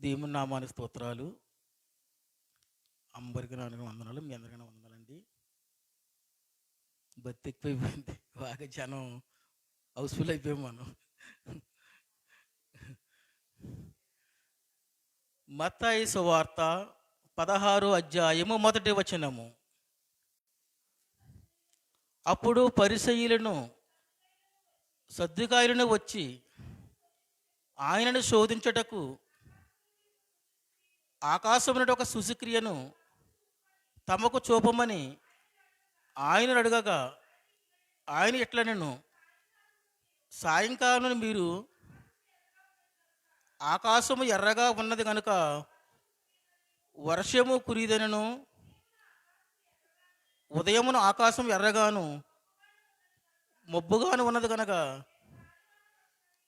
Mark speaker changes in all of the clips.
Speaker 1: దేవుని నామానికి స్తోత్రాలు. అందరికీ నా వందనాలు. మీ అందరికీ వందనాలండి. భక్తి ఎక్కువైపోయింది, బాగా జనం హౌస్ఫుల్ అయిపోయాం మనం. మత్తయి సువార్త 16వ అధ్యాయము 1వ వచనము. అప్పుడు పరిసయ్యులను సద్దుకాయులను వచ్చి ఆయనను శోధించుటకు ఆకాశమునుడి ఒక సూచక్రియను తమకు చూపమని ఆయనను అడగగా ఆయన ఇట్లనెను, సాయంకాలం మీరు ఆకాశము ఎర్రగా ఉన్నది కనుక వర్షము కురిదనను, ఉదయమున ఆకాశం ఎర్రగాను మబ్బుగాను ఉన్నది కనుక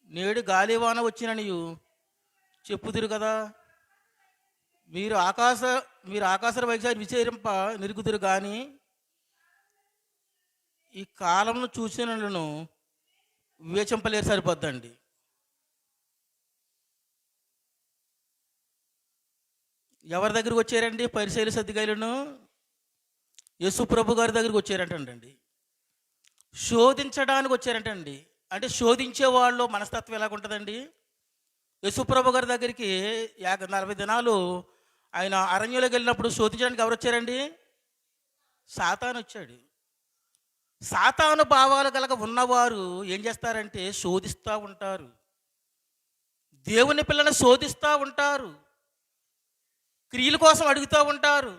Speaker 1: నేడు గాలివాన వచ్చిననియు చెప్పుదురు కదా. మీరు ఆకాశ వైఖరి విచారింప నిరుగుదురు కానీ ఈ కాలంను చూసినను వివేచింపలేరు. సరిపోద్దండి. ఎవరి దగ్గరికి వచ్చారండి? పరిసయ్యులు సద్దుకాయులను యేసుప్రభు గారి దగ్గరికి వచ్చారంటండి. శోధించడానికి వచ్చారంటండి. అంటే శోధించే వాళ్ళు మనస్తత్వం ఎలాగుంటుందండి? యేసుప్రభు గారి దగ్గరికి 40 దినాలు ఆయన అరణ్యంలోకి వెళ్ళినప్పుడు శోధించడానికి ఎవరు వచ్చారండి? సాతాను వచ్చాడు. సాతాను భావాలు కలగ ఉన్నవారు ఏం చేస్తారంటే శోధిస్తూ ఉంటారు, దేవుని పిల్లలను శోధిస్తూ ఉంటారు, క్రియల కోసం అడుగుతూ ఉంటారు.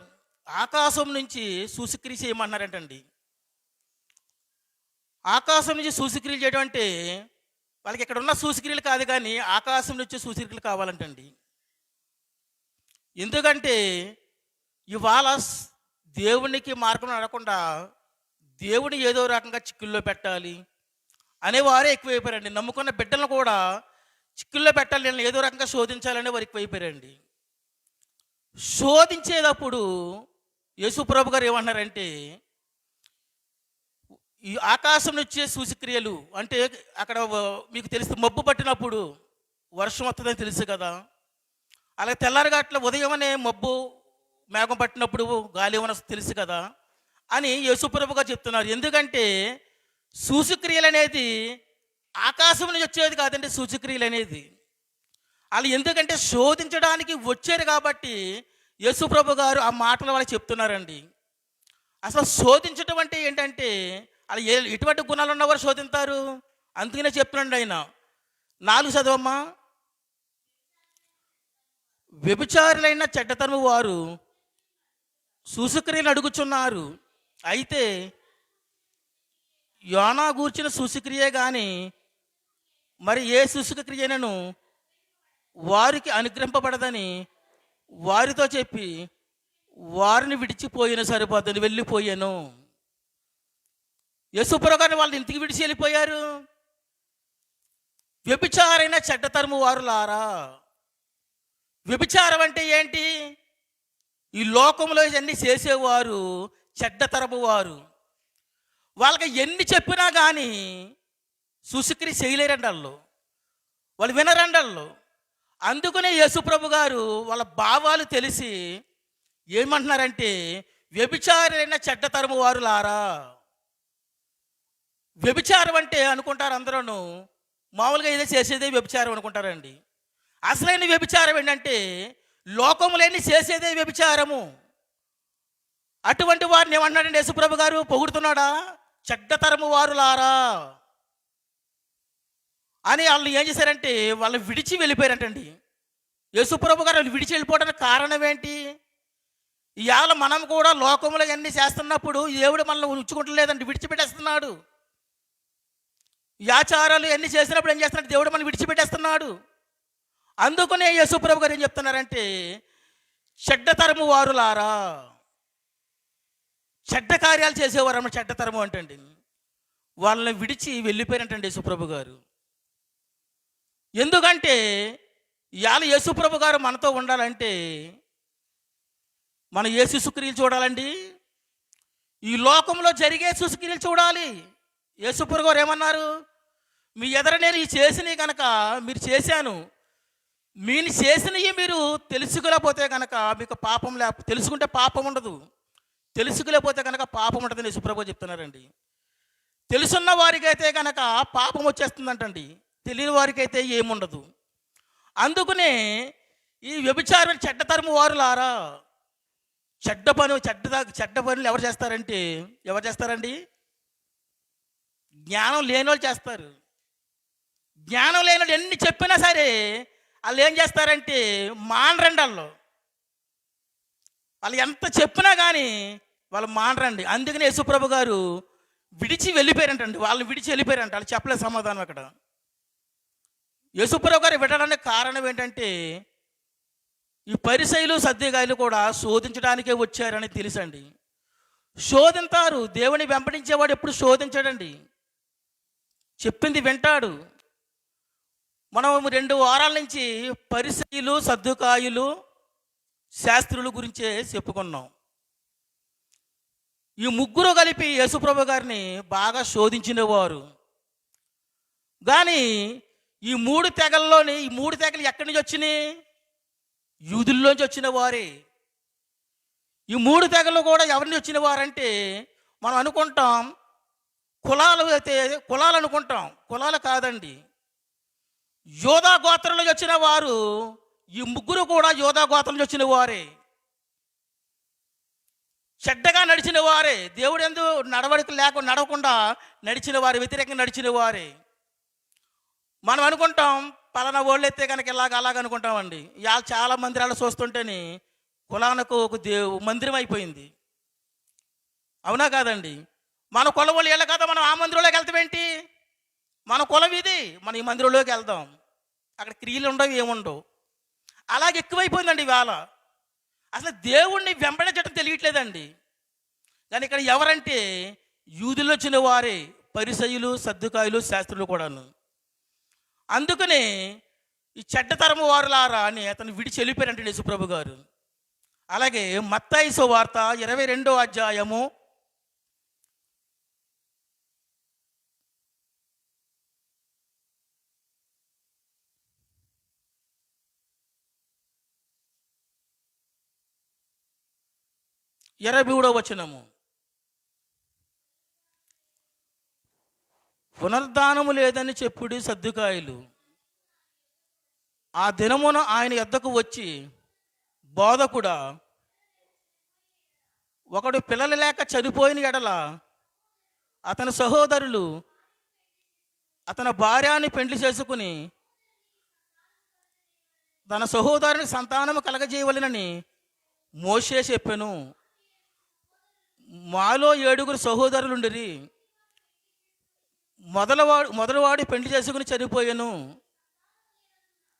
Speaker 1: ఆకాశం నుంచి సూచక్రియ చేయమన్నారంటండి. ఆకాశం నుంచి సూచక్రియలు చేయడం అంటే వాళ్ళకి ఇక్కడ ఉన్న సూచక్రియలు కాదు, కానీ ఆకాశం నుంచి సూచక్రియలు కావాలంటండి. ఎందుకంటే ఇవాళ దేవునికి మార్గం నడకుండా దేవుని ఏదో రకంగా చిక్కుల్లో పెట్టాలి అనేవారే ఎక్కువైపోయారండి. నమ్ముకున్న బిడ్డలను కూడా చిక్కుల్లో పెట్టాలి, నేను ఏదో రకంగా శోధించాలనే వారు ఎక్కువైపోయారండి. శోధించేటప్పుడు యేసుప్రభు గారు ఏమన్నారంటే, ఈ ఆకాశం నుంచే సూచక్రియలు అంటే అక్కడ మీకు తెలుసు, మబ్బు పట్టినప్పుడు వర్షం వస్తుందని తెలుసు కదా. అలాగే తెల్లారగట్ల ఉదయమనే మబ్బు మేఘం పట్టినప్పుడు గాలి ఏమన్నా తెలుసు కదా అని యేసుప్రభు గారు చెప్తున్నారు. ఎందుకంటే సూచక్రియలు అనేది ఆకాశం నుంచి వచ్చేది కాదండి. సూచక్రియలు అనేది వాళ్ళు ఎందుకంటే శోధించడానికి వచ్చారు కాబట్టి యేసుప్రభు గారు ఆ మాటలు వాళ్ళకి చెప్తున్నారండి. అసలు శోధించడం అంటే ఏంటంటే వాళ్ళు ఎటువంటి గుణాలు ఉన్నవారు శోధిస్తారు. అందుకనే చెప్తున్నాడు ఆయన. 4 చదవమ్మా. వ్యభిచారులైన చెడ్డతనము వారు సూచక్రియలు అడుగుచున్నారు, అయితే యోనా గూర్చిన సూచక్రియే కానీ మరి ఏ సూచక్రియనను వారికి అనుగ్రహింపబడదని వారితో చెప్పి వారిని విడిచిపోయిన సరిపోతుంది, వెళ్ళిపోయాను. యేసుప్రభు గారిని వాళ్ళని ఇంటికి విడిచి వెళ్ళిపోయారు. వ్యభిచారైన చెడ్డతరము వారులారా. వ్యభిచారం అంటే ఏంటి? ఈ లోకంలో ఇవన్నీ చేసేవారు చెడ్డతరము వారు. వాళ్ళకి ఎన్ని చెప్పినా కానీ సూచక్రియ చేయలేరండి వాళ్ళు వినరండి. అందుకనే యేసుప్రభు గారు వాళ్ళ భావాలు తెలిసి ఏమంటున్నారంటే, వ్యభిచారైన చెడ్డతరము వారులారా. వ్యభిచారం అంటే అనుకుంటారు అందరూ మామూలుగా ఏదో చేసేదే వ్యభిచారం అనుకుంటారండి. అసలైన వ్యభిచారం ఏంటంటే లోకములేని చేసేదే వ్యభిచారము. అటువంటి వారిని ఏమన్నాడండి యేసుప్రభు గారు? పొగుడుతున్నాడా? చెడ్డతరము వారులారా అని వాళ్ళు ఏం చేశారంటే వాళ్ళు విడిచి వెళ్ళిపోయారంటండి. యేసుప్రభు గారు వాళ్ళు విడిచి వెళ్ళిపోవడానికి కారణం ఏంటి? ఇవాళ మనం కూడా లోకంలో అన్నీ చేస్తున్నప్పుడు దేవుడు మనల్ని ఉంచుకుంటలేదండి, విడిచిపెట్టేస్తున్నాడు. ఈ ఆచారాలు ఎన్ని చేసినప్పుడు ఏం చేస్తున్నాడు? దేవుడు మనం విడిచిపెట్టేస్తున్నాడు. అందుకనే యేసుప్రభు గారు ఏం చెప్తున్నారంటే, చెడ్డతరము వారులారా. చెడ్డ కార్యాలు చేసేవారు అన్న చెడ్డతరము అంటండి. వాళ్ళని విడిచి వెళ్ళిపోయినట్టండి యేసుప్రభు గారు. ఎందుకంటే ఇవాళ యేసుప్రభు గారు మనతో ఉండాలంటే మనం ఏ సూచక్రియలు చూడాలండి? ఈ లోకంలో జరిగే సూచక్రియలు చూడాలి. యేసుప్రభు గారు ఏమన్నారు? మీ ఎదుర నేను ఈ చేసినవి కనుక మీరు చేశాను, మీరు చేసినవి మీరు తెలుసుకోలేకపోతే కనుక మీకు పాపం తెలుసుకుంటే పాపం ఉండదు. తెలుసుకోలేకపోతే కనుక పాపం ఉంటుందని యేసుప్రభువు చెప్తున్నారండి. తెలుసున్న వారికైతే కనుక పాపం వచ్చేస్తుందంటండి. తెలియని వారికైతే ఏముండదు. అందుకనే ఈ వ్యభిచారం చెడ్డతరము వారులారా, చెడ్డ పనులు ఎవరు చేస్తారండి? జ్ఞానం లేని వాళ్ళు చేస్తారు. జ్ఞానం లేని వాళ్ళు ఎన్ని చెప్పినా సరే వాళ్ళు ఏం చేస్తారంటే మానరండి. వాళ్ళు ఎంత చెప్పినా కానీ వాళ్ళు మానరండి. అందుకని యేసుప్రభు గారు విడిచి వెళ్ళిపోయారంటండి. వాళ్ళని విడిచి వెళ్ళిపోయారంట. వాళ్ళు చెప్పలేదు సమాధానం. అక్కడ యేసుప్రభు గారు విడడానికి కారణం ఏంటంటే ఈ పరిసయ్యులు సద్దూకాయులు కూడా శోధించడానికే వచ్చారని తెలుసండి. శోధింతారు. దేవుని వెంబడించేవాడు ఎప్పుడు శోధించాడండి, చెప్పింది వింటాడు. మనం 2 వారాల నుంచి పరిసయ్యులు సద్దూకాయులు శాస్త్రుల గురించే చెప్పుకున్నాం. ఈ ముగ్గురు కలిపి యేసుప్రభు గారిని బాగా శోధించినవారు. కానీ ఈ 3 తెగలు ఎక్కడి నుంచి వచ్చినాయి? యూదుల్లోంచి వచ్చిన వారే. ఈ 3 తెగలు కూడా ఎవరిని వచ్చిన వారంటే మనం అనుకుంటాం కులాలు అనుకుంటాం. కులాలు కాదండి, యోధా గోత్రంలో వచ్చిన వారు. ఈ ముగ్గురు కూడా యోధా గోత్రంలో వచ్చిన వారే. చెడ్డగా నడిచిన వారే. దేవుడు ఎందు నడవకుండా నడిచిన వారు, వ్యతిరేకంగా నడిచిన వారే. మనం అనుకుంటాం పలానా వాళ్ళు అయితే కనుక అలాగ అనుకుంటామండి. చాలా మందిరాలు చూస్తుంటేనే కులానికి ఒక మందిరం అయిపోయింది. అవునా కాదండి? మన కులం వాళ్ళు వెళ్ళ కదా, మనం ఆ మందిరంలోకి వెళ్తామేంటి? మన కులం ఇది, మనం ఈ మందిరంలోకి వెళ్దాం. అక్కడ క్రియలు ఉండవు, ఏముండవు. అలాగే ఎక్కువైపోయిందండి ఇవాళ. అసలు దేవుణ్ణి వెంబడించడం తెలియట్లేదండి. కానీ ఇక్కడ ఎవరంటే యూదులు వచ్చిన వారే, పరిసయ్యులు సద్దూకాయులు శాస్త్రులు కూడాను. అందుకనే ఈ చెడ్డతరము వారులారా అని అతను విడిచి వెళ్ళిపోయారంటే యేసుప్రభు గారు. అలాగే మత్తయి సువార్త 22వ అధ్యాయము 23వ వచనము. పునరుద్ధానము లేదని చెప్పుడి సద్దూకాయులు ఆ దినమున ఆయన యొద్దకు వచ్చి, బోధకుడా, ఒకడు పిల్లలు లేక చనిపోయిన ఎడల అతని సహోదరులు అతని భార్యని పెండ్లి చేసుకుని తన సహోదరుని సంతానము కలగజేయవలెనని మోషే చెప్పెను. మాలో 7 సహోదరులుండిరి. మొదలవాడు పెండ్లి చేసుకుని చనిపోయాను.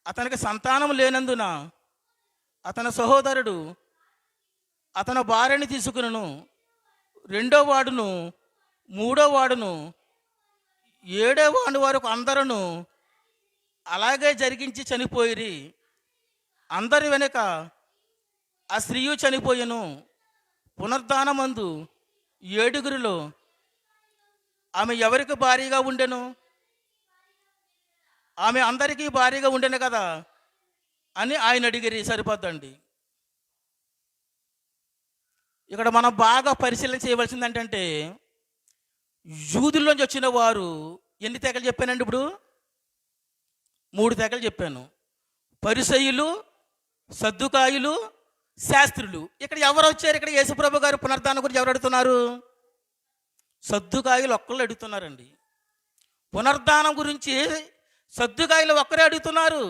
Speaker 1: అతనికి సంతానం లేనందున అతని సహోదరుడు అతని భార్యని తీసుకును. 2వ వాడును 3వ వాడును 7వ వాడి వరకు అందరూ అలాగే జరిగించి చనిపోయిరి. అందరి వెనుక ఆ స్త్రీయు చనిపోయెను. పునరుద్ధానమందు 7 ఆమె ఎవరికి భారీగా ఉండెను? ఆమె అందరికీ భారీగా ఉండెను కదా అని ఆయన అడిగిరి. సరిపోద్దండి. ఇక్కడ మనం బాగా పరిశీలన చేయవలసింది ఏంటంటే యూదుల్లోంచి వచ్చిన వారు ఎన్ని తెగలు చెప్పానండి? ఇప్పుడు 3 తెగలు చెప్పాను. పరిసయ్యులు, సద్దూకాయులు, శాస్త్రులు. ఇక్కడ ఎవరు వచ్చారు? ఇక్కడ యేసుప్రభు గారు పునరుద్ధానం గురించి ఎవరు అడుగుతున్నారు? సద్దూకాయులు ఒక్కళ్ళు అడుగుతున్నారండి. పునరుద్ధానం గురించి సద్దూకాయులు ఒక్కరే అడుగుతున్నారు.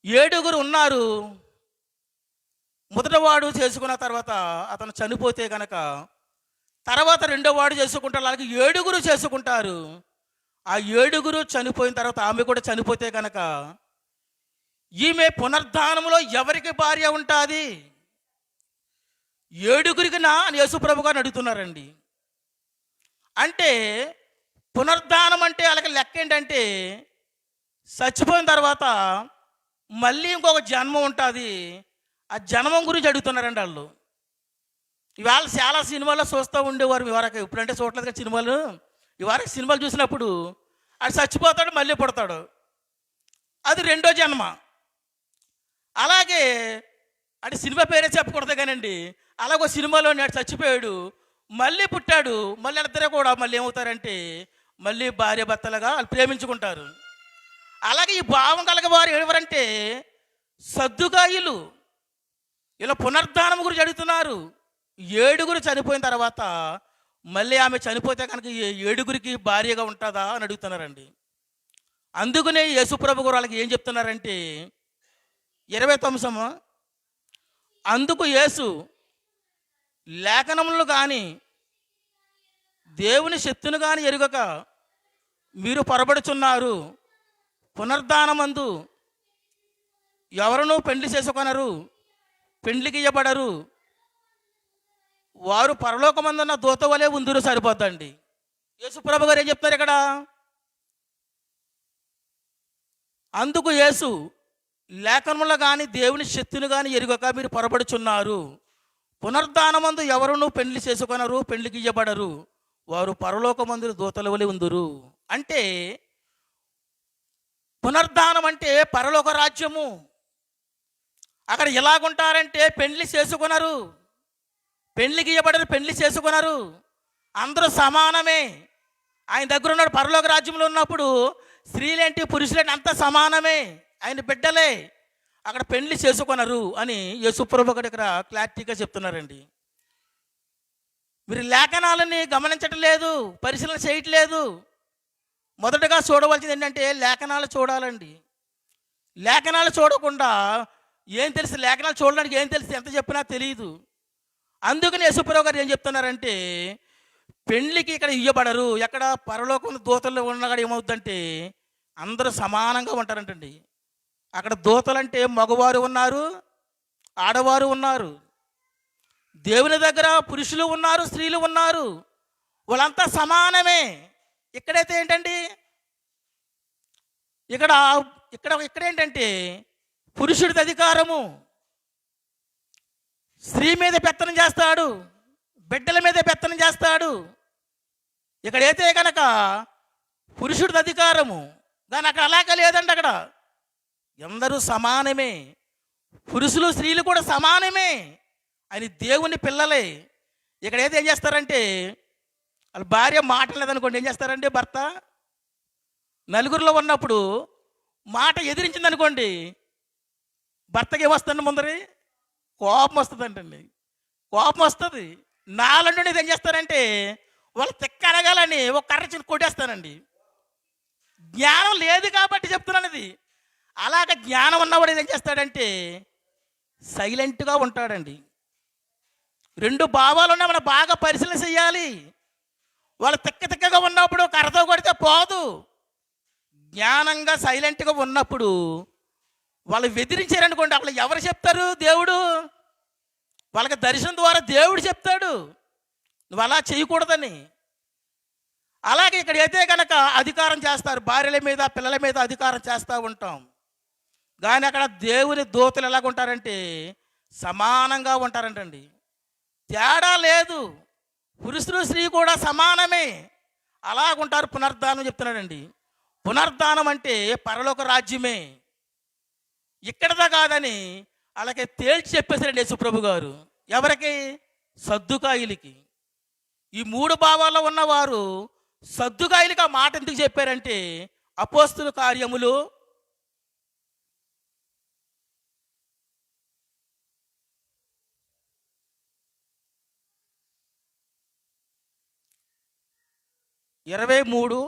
Speaker 1: 7 ఉన్నారు. మొదటివాడు చేసుకున్న తర్వాత అతను చనిపోతే కనుక తర్వాత 2వ వాడు చేసుకుంటారు. అలాగే 7 చేసుకుంటారు. ఆ 7 చనిపోయిన తర్వాత ఆమె కూడా చనిపోతే కనుక ఈమె పునరుద్ధానంలో ఎవరికి భార్య ఉంటుంది? 7 అని యేసుప్రభు గారిని అడుగుతున్నారండి. అంటే పునరుద్ధానం అంటే అలాగే లెక్క ఏంటంటే చచ్చిపోయిన తర్వాత మళ్ళీ ఇంకొక జన్మ ఉంటుంది. ఆ జన్మం గురించి అడుగుతున్నారండి వాళ్ళు. ఇవాళ చాలా సినిమాల్లో చూస్తూ ఉండేవారు. ఇవరకు ఇప్పుడంటే చూడలేదు కదా సినిమాలు. ఇవరకు సినిమాలు చూసినప్పుడు అది చచ్చిపోతాడు, మళ్ళీ పుడతాడు. అది రెండో జన్మ. అలాగే అంటే సినిమా పేరే చెప్పకూడదు కానండి, అలాగో సినిమాలో నాడు చచ్చిపోయాడు, మళ్ళీ పుట్టాడు, మళ్ళీ ఇద్దరే కూడా మళ్ళీ ఏమవుతారంటే మళ్ళీ భార్య భర్తలుగా వాళ్ళు ప్రేమించుకుంటారు. అలాగే ఈ భావం కలగ వారు ఎవరంటే సద్దుకాయులు. ఇలా పునర్ధానం గురించి అడుగుతున్నారు. 7 చనిపోయిన తర్వాత మళ్ళీ ఆమె చనిపోతే కనుక 7 భార్యగా ఉంటుందా అని అడుగుతున్నారండి. అందుకనే యేసుప్రభు గారు వాళ్ళకి ఏం చెప్తున్నారంటే 29 అందుకు యేసు లేఖనములను కానీ దేవుని శక్తిని కానీ ఎరుగక మీరు పొరబడుచున్నారు. పునర్ధానమందు ఎవరునూ పెండ్లి చేసుకొనరు, పెండ్లికి ఇయ్యబడరు, వారు పరలోకమందున్న దూత వలె ఉందురు. సరిపోద్దండి. యేసుప్రభు గారు ఏం చెప్తారు ఇక్కడ? అందుకు యేసు లేఖనములు కానీ దేవుని శక్తిని కానీ ఎరుగక మీరు పొరబడుచున్నారు. పునర్ధానమందు ఎవరునూ పెండ్లి చేసుకొనరు, పెండ్లికి ఇయ్యబడరు, వారు పరలోకమందు దూతల వలె ఉందురు. అంటే పునర్ధానం అంటే పరలోక రాజ్యము. అక్కడ ఎలాగుంటారంటే పెండ్లి చేసుకున్నారు, పెండ్లికి ఇయ్యబడరు, పెండ్లి చేసుకున్నారు, అందరూ సమానమే. ఆయన దగ్గర ఉన్నాడు. పరలోక రాజ్యంలో ఉన్నప్పుడు స్త్రీలేంటి పురుషులేంటి అంత సమానమే, ఆయన బిడ్డలే. అక్కడ పెండ్లి చేసుకున్నారు అని యేసుప్రభు గారు ఇక్కడ క్లారిటీగా చెప్తున్నారండి. మీరు లేఖనాలని గమనించటం లేదు, పరిశీలన చేయట్లేదు. మొదటగా చూడవలసింది ఏంటంటే లేఖనాలు చూడాలండి. లేఖనాలు చూడకుండా ఏం తెలుసు? లేఖనాలు చూడడానికి ఏం తెలుసు? ఎంత చెప్పినా తెలియదు. అందుకని యేసుప్రభు గారు ఏం చెప్తున్నారంటే పెండ్లికి ఇక్కడ ఇయ్యబడరు. ఎక్కడ? పరలోకం దూతలు ఉన్నక్కడ ఏమవుతుందంటే అందరూ సమానంగా ఉంటారంటండి. అక్కడ దూతలంటే మగవారు ఉన్నారు, ఆడవారు ఉన్నారు. దేవుని దగ్గర పురుషులు ఉన్నారు, స్త్రీలు ఉన్నారు, వాళ్ళంతా సమానమే. ఇక్కడైతే ఏంటండి? ఇక్కడ ఇక్కడ ఇక్కడ ఏంటంటే పురుషుడిది అధికారము. స్త్రీ మీద పెత్తనం చేస్తాడు, బిడ్డల మీద పెత్తనం చేస్తాడు. ఇక్కడైతే కనుక పురుషుడిది అధికారము, కానీ అక్కడ అలాగే లేదండి. అక్కడ అందరూ సమానమే, పురుషులు స్త్రీలు కూడా సమానమే. ఆయన దేవుని పిల్లలే. ఇక్కడైతే ఏం చేస్తారంటే వాళ్ళ భార్య మాటలేదనుకోండి, ఏం చేస్తారంటే భర్త నలుగురిలో ఉన్నప్పుడు మాట ఎదిరించింది అనుకోండి, భర్తకి ఏమొస్తుంది? ముందరి కోపం వస్తుందంటండి. కోపం వస్తుంది. నాలంటే ఏం చేస్తారంటే వాళ్ళు తిక్క అనగాలని ఒక కర్ర చిన్న కొట్టేస్తానండి. జ్ఞానం లేదు కాబట్టి చెప్తున్నాను ఇది. అలాగ జ్ఞానం ఉన్నవాడు ఏం చేస్తాడంటే సైలెంట్గా ఉంటాడండి. 2 భావాలు ఉన్నాయి, మనం బాగా పరిశీలన చేయాలి. వాళ్ళు తిక్కగా ఉన్నప్పుడు కర్రతో కొడితే పోదు. జ్ఞానంగా సైలెంట్గా ఉన్నప్పుడు వాళ్ళు వెదిరించారనుకోండి, అప్పుడు ఎవరు చెప్తారు? దేవుడు. వాళ్ళకి దర్శనం ద్వారా దేవుడు చెప్తాడు నువ్వు అలా చేయకూడదని. అలాగే ఇక్కడ అయితే కనుక అధికారం చేస్తారు, భార్యల మీద పిల్లల మీద అధికారం చేస్తూ ఉంటాం. కానీ అక్కడ దేవుని దూతలు ఎలాగుంటారంటే సమానంగా ఉంటారంటండి. తేడా లేదు. పురుషులు స్త్రీ కూడా సమానమే, అలాగుంటారు. పునర్ధానం చెప్తున్నాడండి. పునర్ధానం అంటే పరలోక రాజ్యమే, ఇక్కడదా కాదని అలాగే తేల్చి చెప్పేశారండి యేసుప్రభు గారు. ఎవరికి? సద్దుకాయులకి. ఈ 3 భావాల్లో ఉన్నవారు సద్దుకాయులకి ఆ మాట ఎందుకు చెప్పారంటే అపోస్తుల కార్యములు 23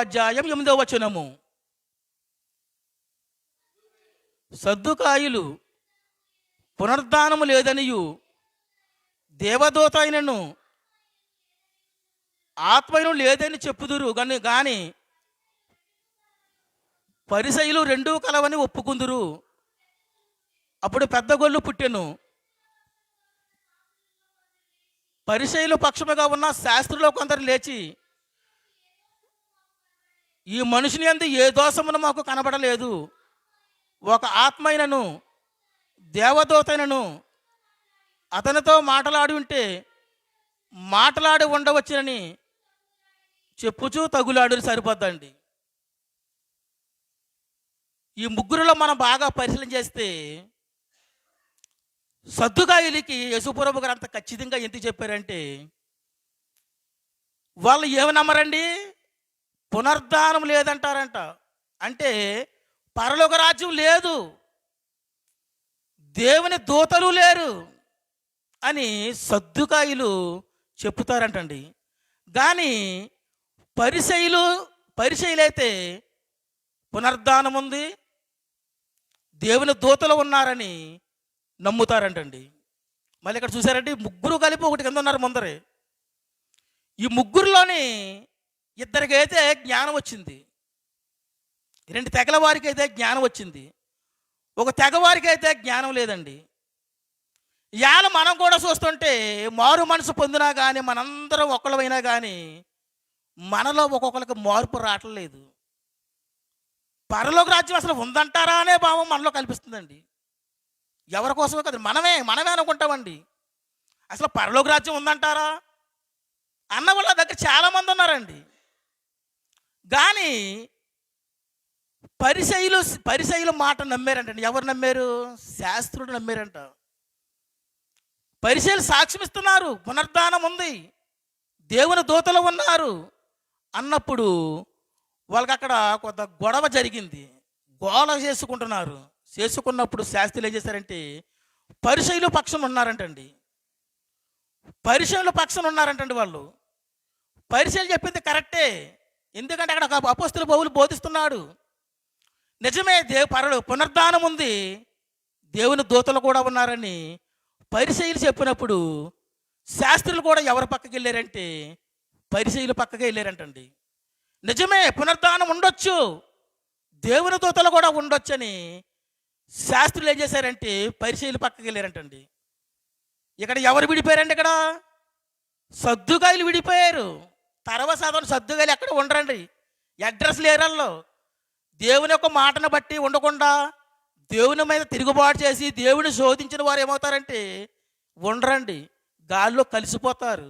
Speaker 1: అధ్యాయం 8వ వచనము. సద్దుకాయులు పునర్ధానము లేదనియు దేవదూత అయినను ఆత్మను లేదని చెప్పుదురు కానీ పరిసయ్యులు 2 కలవని ఒప్పుకుందురు. అప్పుడు పెద్ద గొల్లు పుట్టెను. పరిసయ్యుల పక్షముగా ఉన్న శాస్త్రులో కొందరు లేచి, ఈ మనుషుని యందు ఏ దోషమును మాకు కనబడలేదు, ఒక ఆత్మైనను దేవదూతైనను అతనితో మాట్లాడి ఉంటే మాట్లాడి ఉండవచ్చునని చెప్పుచూ తగులాడు సరిపోద్దండి. ఈ ముగ్గురులో మనం బాగా పరిశీలన చేస్తే సద్దుకాయులకి యేసుప్రభు గారు అంత ఖచ్చితంగా ఎందుకు చెప్పారంటే, వాళ్ళు ఏమి నమ్మరండి? పునరుద్ధానం లేదంటారంట. అంటే పరలోక రాజ్యం లేదు, దేవుని దూతలు లేరు అని సద్దుకాయులు చెప్తారంటండి. కానీ పరిసయ్యులైతే పునరుద్ధానం ఉంది, దేవుని దూతలు ఉన్నారని నమ్ముతారంటండి. మళ్ళీ ఇక్కడ చూసారంటే ముగ్గురు కలిపి ఒకటి కింద ఉన్నారు ముందరే. ఈ ముగ్గురులోని ఇద్దరికైతే జ్ఞానం వచ్చింది, రెండు తెగల వారికి అయితే జ్ఞానం వచ్చింది, ఒక తెగ వారికి అయితే జ్ఞానం లేదండి. ఇవాళ మనం కూడా చూస్తుంటే మారు మనసు పొందినా కానీ, మనందరం ఒకళ్ళమైనా కానీ మనలో ఒక్కొక్కరికి మార్పు రావట్లేదు. పరలోక రాజ్యం అసలు ఉందంటారా అనే భావం మనలో కల్పిస్తుందండి. ఎవరి కోసమే కదా, మనమే అనుకుంటామండి. అసలు పరలోక రాజ్యం ఉందంటారా అన్న వాళ్ళ దగ్గర చాలామంది ఉన్నారండి. కానీ పరిసయ్యుల మాట నమ్మారంటండి. ఎవరు నమ్మారు? శాస్త్రుడు నమ్మారంట. పరిసయ్యులు సాక్ష్యం ఇస్తున్నారు, పునరుద్ధానం ఉంది, దేవుని దూతలు ఉన్నారు అన్నప్పుడు వాళ్ళకి అక్కడ కొంత గొడవ జరిగింది, గోల చేసుకున్నప్పుడు శాస్త్రులు ఏం చేశారంటే పరిసయ్యుల పక్షం ఉన్నారంటండి. వాళ్ళు పరిసయ్యులు చెప్పింది కరెక్టే, ఎందుకంటే అక్కడ అపోస్తలుల పౌలు బోధిస్తున్నాడు. నిజమే, పునరుద్ధానం ఉంది, దేవుని దూతలు కూడా ఉన్నారని పరిసయ్యులు చెప్పినప్పుడు శాస్త్రులు కూడా ఎవరి పక్కకి వెళ్ళారంటే పరిసయ్యుల పక్కకే వెళ్ళారంటండి. నిజమే, పునరుద్ధానం ఉండొచ్చు, దేవుని దూతలు కూడా ఉండొచ్చని శాస్త్రులు ఏం చేశారంటే పరిసయ్యుల పక్కకి వెళ్ళారంటండి. ఇక్కడ ఎవరు విడిపోయారండి? ఇక్కడ సద్దుకాయలు విడిపోయారు. తర్వాత సాధారణ సద్దుకాయలు ఎక్కడ ఉండరండి, అడ్రస్ లేరల్లో. దేవుని యొక్క మాటను బట్టి ఉండకుండా దేవుని మీద తిరుగుబాటు చేసి దేవుని శోధించిన వారు ఏమవుతారంటే ఉండరండి, గాల్లో కలిసిపోతారు.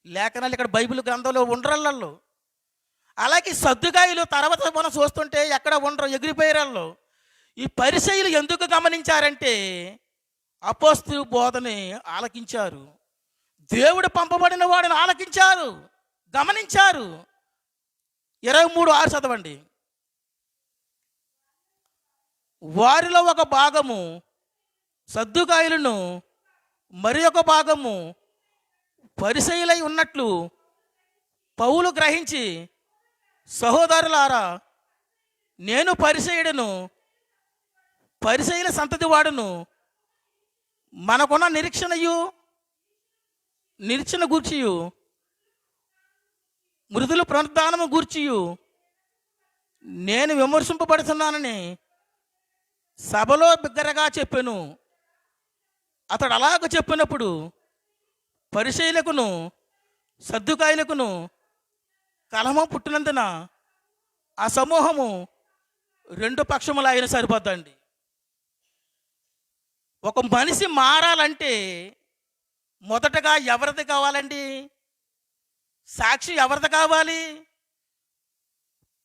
Speaker 1: లేఖనాలు ఇక్కడ బైబిల్ గ్రంథంలో ఉండరల్లో. అలాగే సద్దుకాయలు తర్వాత మనం చూస్తుంటే ఎక్కడ ఉండరు, ఎగిరిపోయారల్లో. ఈ పరిసయ్యులు ఎందుకు గమనించారంటే అపోస్తలు బోధని ఆలకించారు, దేవుడు పంపబడిన వాడిని ఆలకించారు, గమనించారు. 23:6 చదవండి. వారిలో ఒక భాగము సద్దుకాయలను, మరి ఒక భాగము పరిసయ్యులై ఉన్నట్లు పౌలు గ్రహించి, సహోదరులారా, నేను పరిసయ్యుడను, పరిసయ్యుల సంతతి వాడును, మనకున్న నిరీక్షణ గూర్చియు మృదుల పునరుద్ధానము గూర్చియు నేను విమర్శింపబడుతున్నానని సభలో బిగ్గరగా చెప్పాను. అతడు అలాగ చెప్పినప్పుడు పరిసయ్యులకును సద్దుకాయలకును కలహము పుట్టినందున ఆ సమూహము రెండు పక్షములు అయిన సరిపోద్దండి. ఒక మనిషి మారాలంటే మొదటగా ఎవరిది కావాలండి? సాక్షి ఎవరిది కావాలి?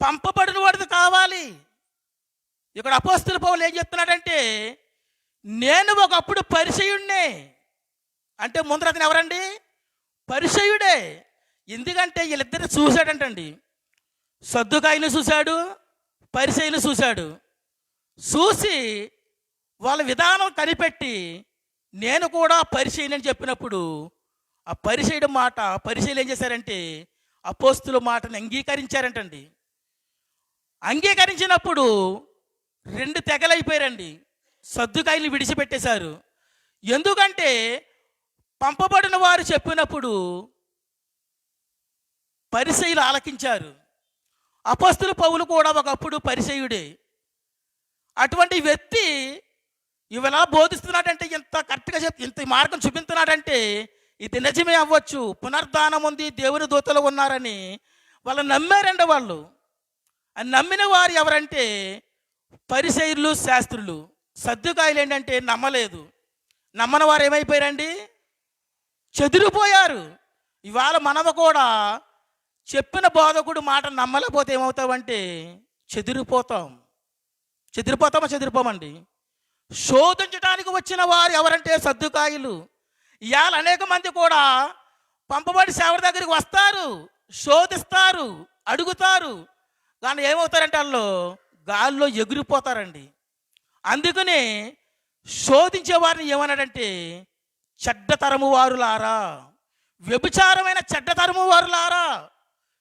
Speaker 1: పంపబడిన వాడిది కావాలి. ఇక్కడ అపోస్తలుల పౌలు ఏం చెప్తున్నాడంటే, నేను ఒకప్పుడు పరిసయ్యుడినే అంటే ముందర అతను ఎవరండి? పరిసయ్యుడే. ఎందుకంటే వీళ్ళిద్దరిని చూశాడంటండి, సద్దుకాయలు చూశాడు, పరిసయ్యులు చూశాడు. చూసి వాళ్ళ విధానం కనిపెట్టి నేను కూడా పరిసయ్యుని అని చెప్పినప్పుడు ఆ పరిసయ్యుడి మాట పరిసయ్యులు ఏం చేశారంటే అపోస్తలుల మాటను అంగీకరించారంటండి. అంగీకరించినప్పుడు రెండు తెగలైపోయారండి, సద్దుకాయలు విడిచిపెట్టేశారు. ఎందుకంటే పంపబడిన వారు చెప్పినప్పుడు పరిసయ్యులు ఆలకించారు. అపోస్తలుల పౌలు కూడా ఒకప్పుడు పరిసయ్యుడే. అటువంటి వ్యక్తి ఇవలా బోధిస్తున్నాడంటే, ఇంత కరెక్ట్గా ఇంత మార్గం చూపిస్తున్నాడంటే ఇది నిజమే అవ్వచ్చు, పునరుద్ధానం ఉంది, దేవుని దూతలు ఉన్నారని వాళ్ళు నమ్మారండి. వాళ్ళు నమ్మిన వారు ఎవరంటే పరిసయ్యులు, శాస్త్రులు. సద్దుకాయలు ఏంటంటే నమ్మలేదు. నమ్మని వారు ఏమైపోయారండి? చెదిరిపోయారు. ఇవాళ మనము కూడా చెప్పిన బోధకుడు మాట నమ్మలేకపోతే ఏమవుతామంటే చెదిరిపోతాం. చెదిరిపోతామా? చెదిరిపోమండి. శోధించడానికి వచ్చిన వారు ఎవరంటే సద్దుకాయులు. ఇవాళ అనేక మంది కూడా పంపబడి సేవల దగ్గరికి వస్తారు, శోధిస్తారు, అడుగుతారు, కానీ ఏమవుతారంటే వాళ్ళు గాల్లో ఎగిరిపోతారండి. అందుకనే శోధించే వారిని ఏమన్నాడంటే చెడ్డతరము వారులారా, వ్యభిచారమైన చెడ్డతరము వారులారా,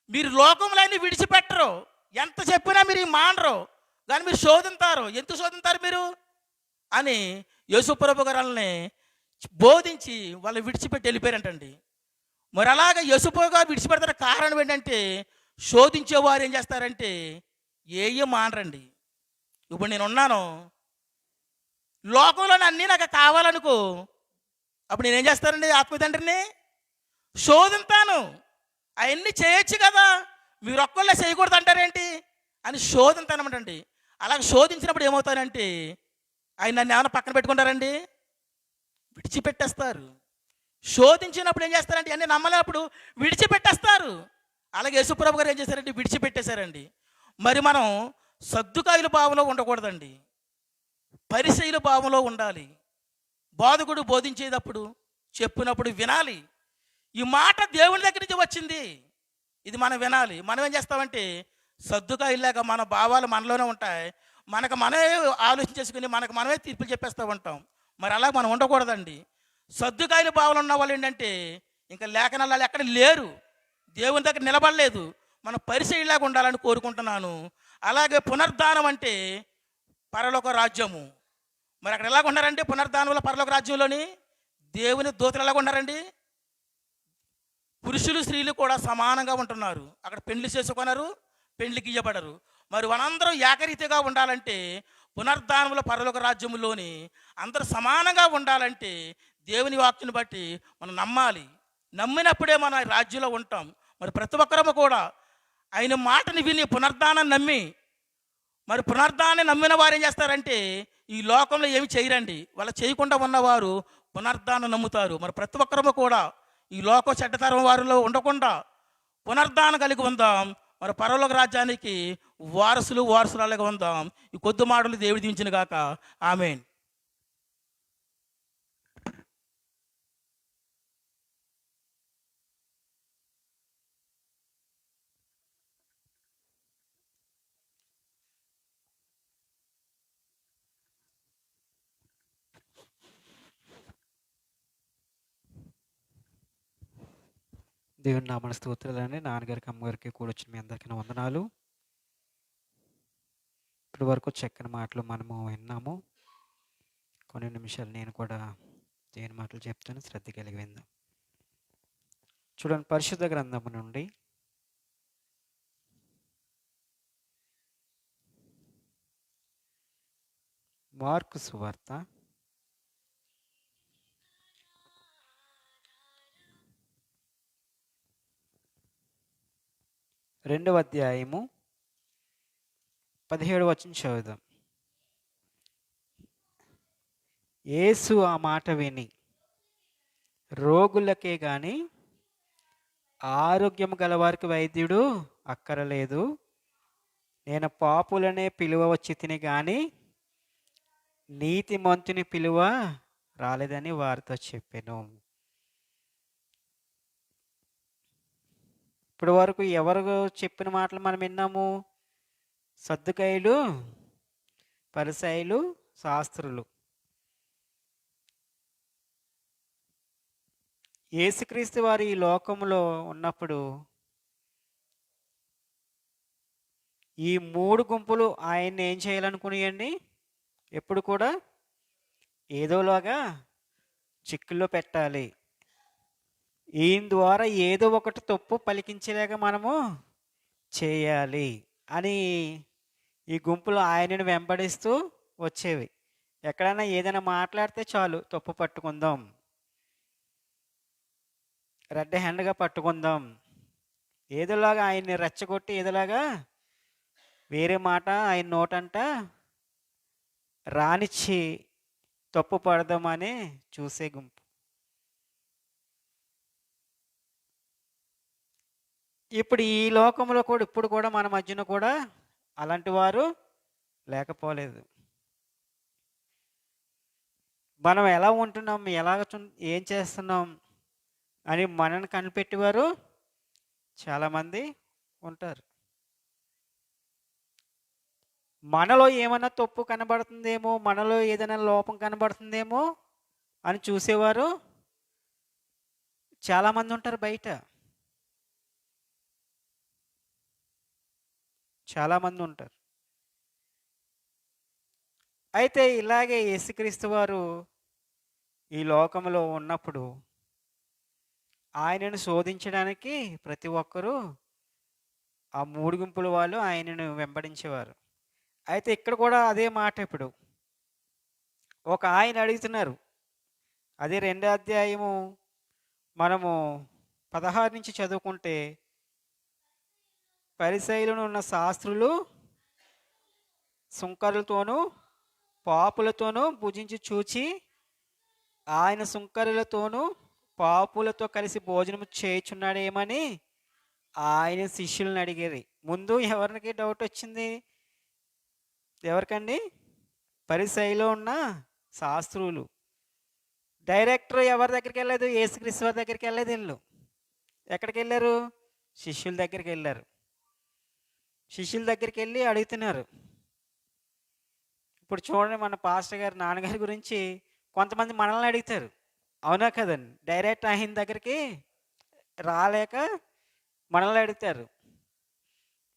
Speaker 1: మీరు లోకంలో విడిచిపెట్టరు, ఎంత చెప్పినా మీరు మానరు, కానీ మీరు శోధింతారు. ఎందుకు శోధింతారు మీరు అని యేసుప్రభు గారిని బోధించి వాళ్ళు విడిచిపెట్టి వెళ్ళిపోయారంటండి. మరి అలాగే యేసుప్రభు గారు విడిచిపెడతారు. కారణం ఏంటంటే శోధించేవారు ఏం చేస్తారంటే ఏం మానరండి. ఇప్పుడు నేను ఉన్నాను, లోకంలో అన్నీ నాకు కావాలనుకో, అప్పుడు నేనేం చేస్తానండి? ఆత్మతండ్రిని శోధింతాను. అవన్నీ చేయొచ్చు కదా, మీరు ఒక్కళ్ళే చేయకూడదు అంటారేంటి అని శోధింతానమాట. అలాగే శోధించినప్పుడు ఏమవుతారంటే ఆయన నన్ను ఏమైనా పక్కన పెట్టుకుంటారండి? విడిచిపెట్టేస్తారు. శోధించినప్పుడు ఏం చేస్తారంటే అన్నీ నమ్మలేనప్పుడు విడిచిపెట్టేస్తారు. అలాగే యేసుప్రభు గారు ఏం చేశారంటే విడిచిపెట్టేశారండి. మరి మనం సద్దుకాయుల భావంలో ఉండకూడదండి, పరిసయ్యుల భావంలో ఉండాలి. బోధకుడు బోధించేటప్పుడు చెప్పినప్పుడు వినాలి. ఈ మాట దేవుని దగ్గర నుంచి వచ్చింది, ఇది మనం వినాలి. మనం ఏం చేస్తామంటే సద్దుకాయుల్లాగా మన భావాలు మనలోనే ఉంటాయి, మనకు మనమే ఆలోచన చేసుకుని మనకు మనమే తీర్పులు చెప్పేస్తూ ఉంటాం. మరి అలా మనం ఉండకూడదండి. సద్దుకాయల భావాలు ఉన్న వాళ్ళు ఏంటంటే ఇంకా లేఖనాలు ఎక్కడ లేరు, దేవుని దగ్గర నిలబడలేదు. మనం పరిచయలాగా ఉండాలని కోరుకుంటున్నాను. అలాగే పునర్ధానం అంటే పరలోక రాజ్యము. మరి అక్కడ ఎలాగ ఉన్నారండి? పునర్ధానంలో పరలోక రాజ్యంలోని దేవుని దూతలు ఎలాగ ఉన్నారండి? పురుషులు స్త్రీలు కూడా సమానంగా ఉంటున్నారు. అక్కడ పెళ్లి చేసుకున్నారు, పెళ్లికి ఇయ్యబడరు. మరి మనందరం ఏకరీతిగా ఉండాలంటే పునర్ధానంలో పరలోక రాజ్యములోని అందరూ సమానంగా ఉండాలంటే దేవుని వాక్యను బట్టి మనం నమ్మాలి. నమ్మినప్పుడే మనం రాజ్యంలో ఉంటాం. మరి ప్రతి ఒక్కరము కూడా ఆయన మాటని విని పునర్ధానాన్ని నమ్మి, మరి పునర్ధానాన్ని నమ్మిన వారు ఏం చేస్తారంటే ఈ లోకంలో ఏమి చేయరండి. వాళ్ళు చేయకుండా ఉన్నవారు పునర్ధానం నమ్ముతారు. మరి ప్రతి ఒక్కరము కూడా ఈ లోక చెడ్డతరం వారిలో ఉండకుండా పునర్ధానం కలిగి ఉందాం. మరి పరలోక రాజ్యానికి వారసురాలుగా ఉందాం. ఈ కొద్ది మాటలు దేవుడు దీవించిన గాక. ఆమేన్.
Speaker 2: దేవుని నామన స్తోత్రాలండి. నాన్నగారికి అమ్మగారికి కూడా వచ్చిన మీ అందరికీ వందనాలు. ఇప్పటి వరకు చక్కని మాటలు మనము విన్నాము. కొన్ని నిమిషాలు నేను కూడా దేవుని మాటలు చెప్తాను, శ్రద్ధ కలిగి విందాం. చూడండి, పరిశుద్ధ గ్రంథము నుండి మార్కు సువార్త 2వ అధ్యాయము 17వ వచనం చదువుదాం. యేసు ఆ మాట విని, రోగులకే గాని ఆరోగ్యం గలవారికి వైద్యుడు అక్కరలేదు, నేను పాపులనే పిలువ వచ్చి తిని కానీ నీతిమంతుని పిలువ రాలేదని వారితో చెప్పాను. ఇప్పటి వరకు ఎవరు చెప్పిన మాటలు మనం విన్నాము? సద్దుకాయులు, పరిసయ్యులు, శాస్త్రులు. యేసుక్రీస్తు వారు ఈ లోకంలో ఉన్నప్పుడు ఈ 3 గుంపులు ఆయన్ని ఏం చేయాలనుకున్నాయండి? ఎప్పుడు కూడా ఏదోలాగా చిక్కుల్లో పెట్టాలి, ఈయన ద్వారా ఏదో ఒకటి తప్పు పలికించేలాగా మనము చేయాలి అని ఈ గుంపులు ఆయనను వెంబడిస్తూ వచ్చేవి. ఎక్కడైనా ఏదైనా మాట్లాడితే చాలు, తప్పు పట్టుకుందాం, రెడ్ హ్యాండ్గా పట్టుకుందాం, ఏదోలాగా ఆయన్ని రెచ్చగొట్టి ఏదోలాగా వేరే మాట ఆయన నోటంట రానిచ్చి తప్పు పడదామని చూసే గుంపు. ఇప్పుడు ఈ లోకంలో కూడా ఇప్పుడు కూడా మన మధ్యన కూడా అలాంటి వారు లేకపోలేదు. మనం ఎలా ఉంటున్నాం, ఏం చేస్తున్నాం అని మనల్ని కనిపెట్టేవారు చాలామంది ఉంటారు. మనలో ఏమైనా తప్పు కనబడుతుందేమో, మనలో ఏదైనా లోపం కనబడుతుందేమో అని చూసేవారు చాలామంది ఉంటారు బయట. చాలామంది ఉంటారు. అయితే ఇలాగే యేసుక్రీస్తు వారు ఈ లోకంలో ఉన్నప్పుడు ఆయనను శోధించడానికి ప్రతి ఒక్కరూ ఆ 3 గుంపుల వాళ్ళు ఆయనను వెంబడించేవారు. అయితే ఇక్కడ కూడా అదే మాట ఇప్పుడు. ఒక ఆయన అడుగుతున్నారు. అదే 2వ అధ్యాయము మనము 16 నుంచి చదువుకుంటే, పరిసయ్యులను ఉన్న శాస్త్రులు సుంకరులతోనూ పాపులతోనూ భుజించి చూచి ఆయన సుంకరులతోనూ పాపులతో కలిసి భోజనం చేయుచున్నాడేమని ఆయన శిష్యులను అడిగేది. ముందు ఎవరికి డౌట్ వచ్చింది? ఎవరికండి? పరిసయ్యులో ఉన్న శాస్త్రులు. డైరెక్టర్ ఎవరి దగ్గరికి వెళ్ళలేదు? యేసుక్రీస్తు వారి దగ్గరికి వెళ్ళలేదు వీళ్ళు. ఎక్కడికి వెళ్ళారు? శిష్యుల దగ్గరికి వెళ్ళారు. శిష్యుల దగ్గరికి వెళ్ళి అడుగుతున్నారు. ఇప్పుడు చూడండి, మన పాస్టర్ గారు నాన్నగారి గురించి కొంతమంది మనల్ని అడుగుతారు. అవునా కదండి? డైరెక్ట్ ఆయన దగ్గరికి రాలేక మనల్ని అడుగుతారు.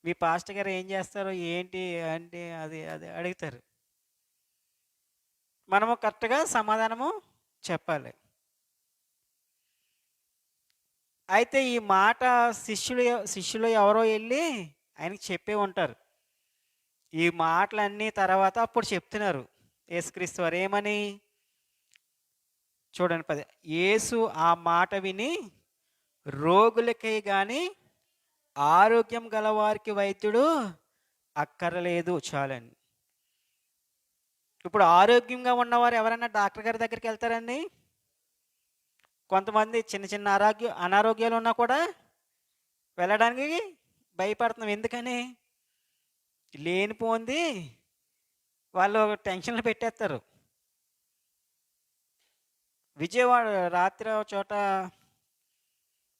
Speaker 2: మీ పాస్టర్ గారు ఏం చేస్తారు, ఏంటి అంటే అది అది అడుగుతారు. మనము కరెక్ట్గా సమాధానము చెప్పాలి. అయితే ఈ మాట శిష్యులు ఎవరో వెళ్ళి ఆయనకి చెప్పే ఉంటారు. ఈ మాటలన్నీ తర్వాత అప్పుడు చెప్తున్నారు యేసుక్రీస్తు వారు ఏమని చూడండి 10. యేసు ఆ మాట విని, రోగులకే గాని ఆరోగ్యం గలవారికి వైద్యుడు అక్కర్లేదు చాలండి. ఇప్పుడు ఆరోగ్యంగా ఉన్నవారు ఎవరైనా డాక్టర్ గారి దగ్గరికి వెళ్తారండి? కొంతమంది చిన్న చిన్న అనారోగ్యాలు ఉన్నా కూడా వెళ్ళడానికి భయపడుతున్నాం. ఎందుకని? లేనిపోంది వాళ్ళు టెన్షన్లు పెట్టేస్తారు. విజయవాడ రాత్రి ఒక చోట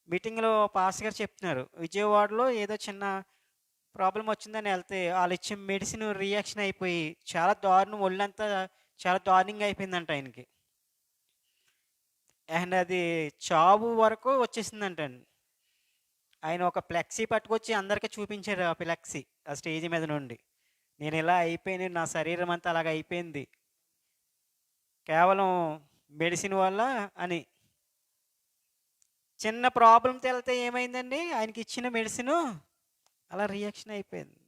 Speaker 2: మీటింగ్లో పాస్టర్ గారు చెప్తున్నారు. విజయవాడలో ఏదో చిన్న ప్రాబ్లం వచ్చిందని వెళ్తే వాళ్ళు ఇచ్చే మెడిసిన్ రియాక్షన్ అయిపోయి చాలా దారుణం, ఒళ్ళంతా చాలా దారుణంగా అయిపోయిందంట ఆయనకి. అండ్ అది చావు వరకు వచ్చేసిందంటండి. ఆయన ఒక ఫ్లెక్సీ పట్టుకొచ్చి అందరికీ చూపించారు. ఆ ఫ్లెక్సీ ఆ స్టేజ్ మీద నుండి, నేను ఇలా అయిపోయింది, నా శరీరం అంతా అలాగ అయిపోయింది కేవలం మెడిసిన్ వల్ల అని. చిన్న ప్రాబ్లంతో వెళ్తే ఏమైందండి? ఆయనకి ఇచ్చిన మెడిసిన్ అలా రియాక్షన్ అయిపోయింది.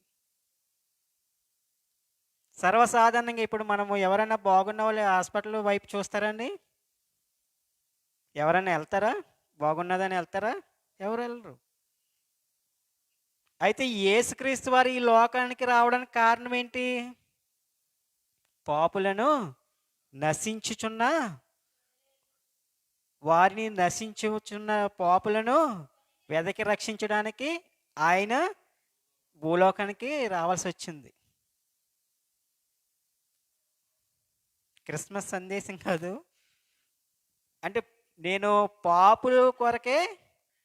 Speaker 2: సర్వసాధారణంగా ఇప్పుడు మనము ఎవరైనా బాగున్న వాళ్ళు హాస్పిటల్ వైపు చూస్తారండి? ఎవరైనా వెళ్తారా? బాగున్నదని వెళ్తారా? ఎవరు వెళ్ళరు. అయితే యేసుక్రీస్తు వారు ఈ లోకానికి రావడానికి కారణం ఏంటి? పాపులను నశించుచున్న వారిని నశించుచున్న పాపులను వెదకి రక్షించడానికి ఆయన భూలోకానికి రావాల్సి వచ్చింది. క్రిస్మస్ సందేశం కాదు. అంటే నేను పాపుల కొరకే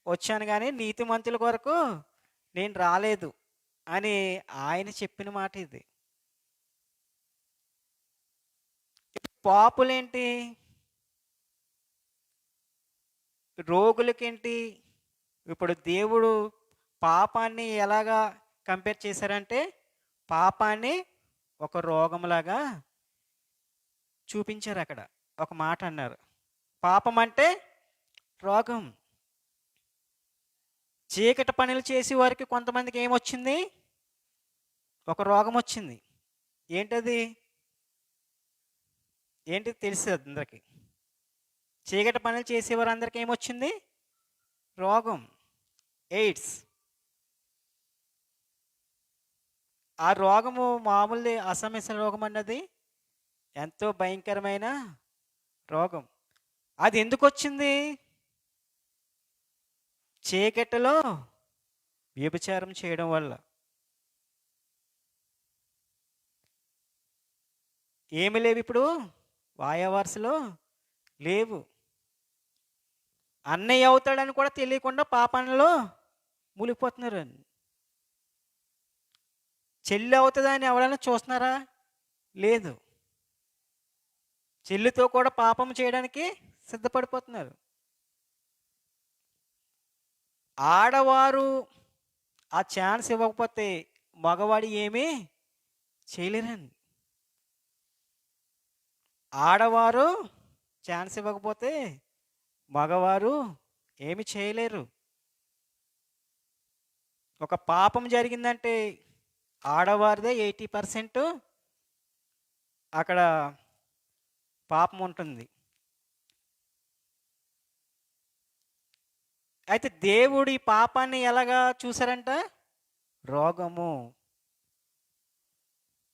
Speaker 2: వచ్చాను కానీ నీతిమంతుల కొరకు నేను రాలేదు అని ఆయన చెప్పిన మాట ఇది. పాపులేంటి? రోగులకేంటి? ఇప్పుడు దేవుడు పాపాన్ని ఎలాగా కంపేర్ చేశారంటే, పాపాన్ని ఒక రోగంలాగా చూపించారు. అక్కడ ఒక మాట అన్నారు, పాపం అంటే రోగం. చీకటి పనులు చేసే వారికి కొంతమందికి ఏమొచ్చింది? ఒక రోగం వచ్చింది. ఏంటది? ఏంటి తెలుసు అందరికి. చీకటి పనులు చేసేవారు అందరికి ఏమొచ్చింది? రోగం, ఎయిడ్స్. ఆ రోగము మామూలు అసమస్య రోగం అన్నది ఎంతో భయంకరమైన రోగం. అది ఎందుకు వచ్చింది? చీకటిలో వ్యభిచారం చేయడం వల్ల. ఏమి లేవు ఇప్పుడు వాయావరుసలో లేవు. అన్నయ్య అవుతాడని కూడా తెలియకుండా పాపంలో మూలిగిపోతున్నారండి. చెల్లి అవుతుందని ఎవరైనా చూస్తున్నారా? లేదు. చెల్లితో కూడా పాపం చేయడానికి సిద్ధపడిపోతున్నారు. ఆడవారు ఆ ఛాన్స్ ఇవ్వకపోతే మగవాడు ఏమీ చేయలేరండి. ఆడవారు ఛాన్స్ ఇవ్వకపోతే మగవారు ఏమి చేయలేరు. ఒక పాపం జరిగిందంటే ఆడవారిదే 80% అక్కడ పాపం ఉంటుంది. అయితే దేవుడు ఈ పాపాన్ని ఎలాగా చూశారంట? రోగము.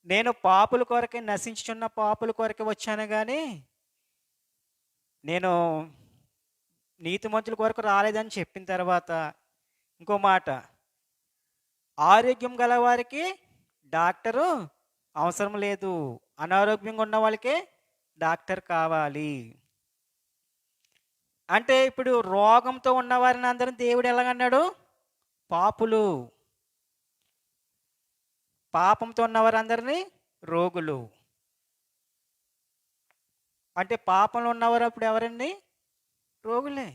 Speaker 2: నేను పాపుల కొరకే, నశించుచున్న పాపుల కొరకే వచ్చాను కానీ నేను నీతిమంతుల కొరకు రాలేదని చెప్పిన తర్వాత ఇంకో మాట, ఆరోగ్యం గల వారికి డాక్టరు అవసరం లేదు, అనారోగ్యంగా ఉన్న వాళ్ళకే డాక్టర్ కావాలి. అంటే ఇప్పుడు రోగంతో ఉన్నవారిని అందరం దేవుడు ఎలాగన్నాడు? పాపులు. పాపంతో ఉన్నవారందరినీ రోగులు. అంటే పాపంలో ఉన్నవారు అప్పుడు ఎవరండి? రోగులే.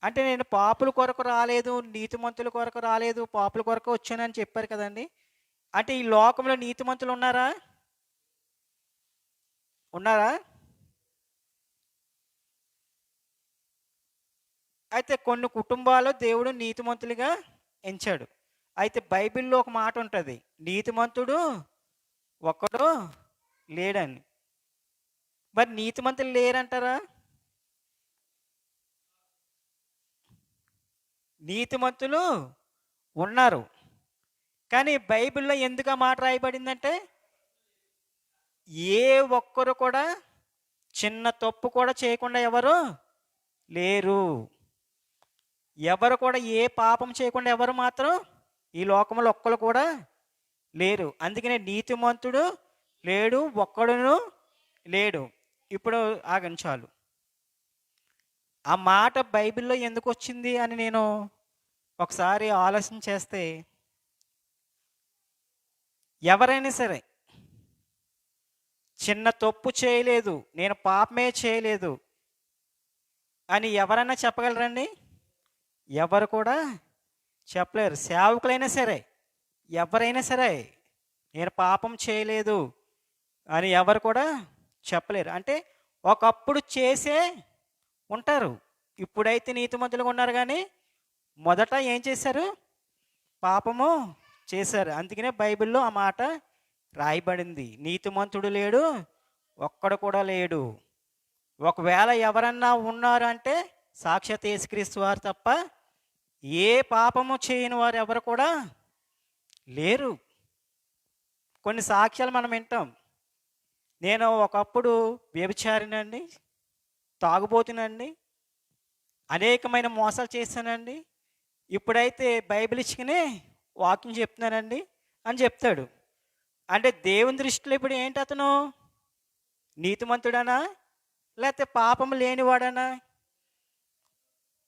Speaker 2: అంటే నేను పాపుల కొరకు రాలేదు, నీతిమంతుల కొరకు రాలేదు, పాపుల కొరకు వచ్చానని చెప్పారు కదండి. అంటే ఈ లోకంలో నీతిమంతులు ఉన్నారా? ఉన్నారా? అయితే కొన్ని కుటుంబాలు దేవుడు నీతిమంతులుగా ఎంచాడు. అయితే బైబిల్లో ఒక మాట ఉంటుంది, నీతిమంతుడు ఒక్కడు లేడని. మరి నీతిమంతులు లేరంటారా? నీతిమంతులు ఉన్నారు. కానీ బైబిల్లో ఎందుకు ఆ మాట రాయబడిందంటే, ఏ ఒక్కరు కూడా చిన్న తప్పు కూడా చేయకుండా ఎవరు లేరు. ఎవరు కూడా ఏ పాపం చేయకుండా ఎవరు మాత్రం ఈ లోకంలో ఒక్కరు కూడా లేరు. అందుకనే నీతిమంతుడు లేడు, ఒక్కడును లేడు. ఇప్పుడు ఆగండి చాలు. ఆ మాట బైబిల్లో ఎందుకు వచ్చింది అని నేను ఒకసారి ఆలోచన చేస్తే, ఎవరైనా సరే చిన్న తప్పు చేయలేదు, నేను పాపమే చేయలేదు అని ఎవరైనా చెప్పగలరండి? ఎవరు కూడా చెప్పలేరు. సేవకులైనా సరే, ఎవరైనా సరే నేను పాపం చేయలేదు అని ఎవరు కూడా చెప్పలేరు. అంటే ఒకప్పుడు చేసే ఉంటారు, ఇప్పుడైతే నీతిమంతులుగా ఉన్నారు, కానీ మొదట ఏం చేశారు? పాపము చేశారు. అందుకనే బైబిల్లో ఆ మాట రాయబడింది, నీతిమంతుడు లేడు, ఒక్కడు కూడా లేడు. ఒకవేళ ఎవరన్నా ఉన్నారు అంటే సాక్షాత్ యేసుక్రీస్తు వారు తప్ప ఏ పాపము చేయని వారు ఎవరు కూడా లేరు. కొన్ని సాక్ష్యాలు మనం వింటాం. నేను ఒకప్పుడు వ్యభిచారినండి, తాగుబోతునండి, అనేకమైన మోసాలు చేశానండి, ఇప్పుడైతే బైబిల్ ఇచ్చుకుని వాక్యం చెప్తున్నానండి అని చెప్తాడు. అంటే దేవుని దృష్టిలో ఇప్పుడు ఏంటి అతను? నీతిమంతుడనా లేకపోతే పాపము లేనివాడనా?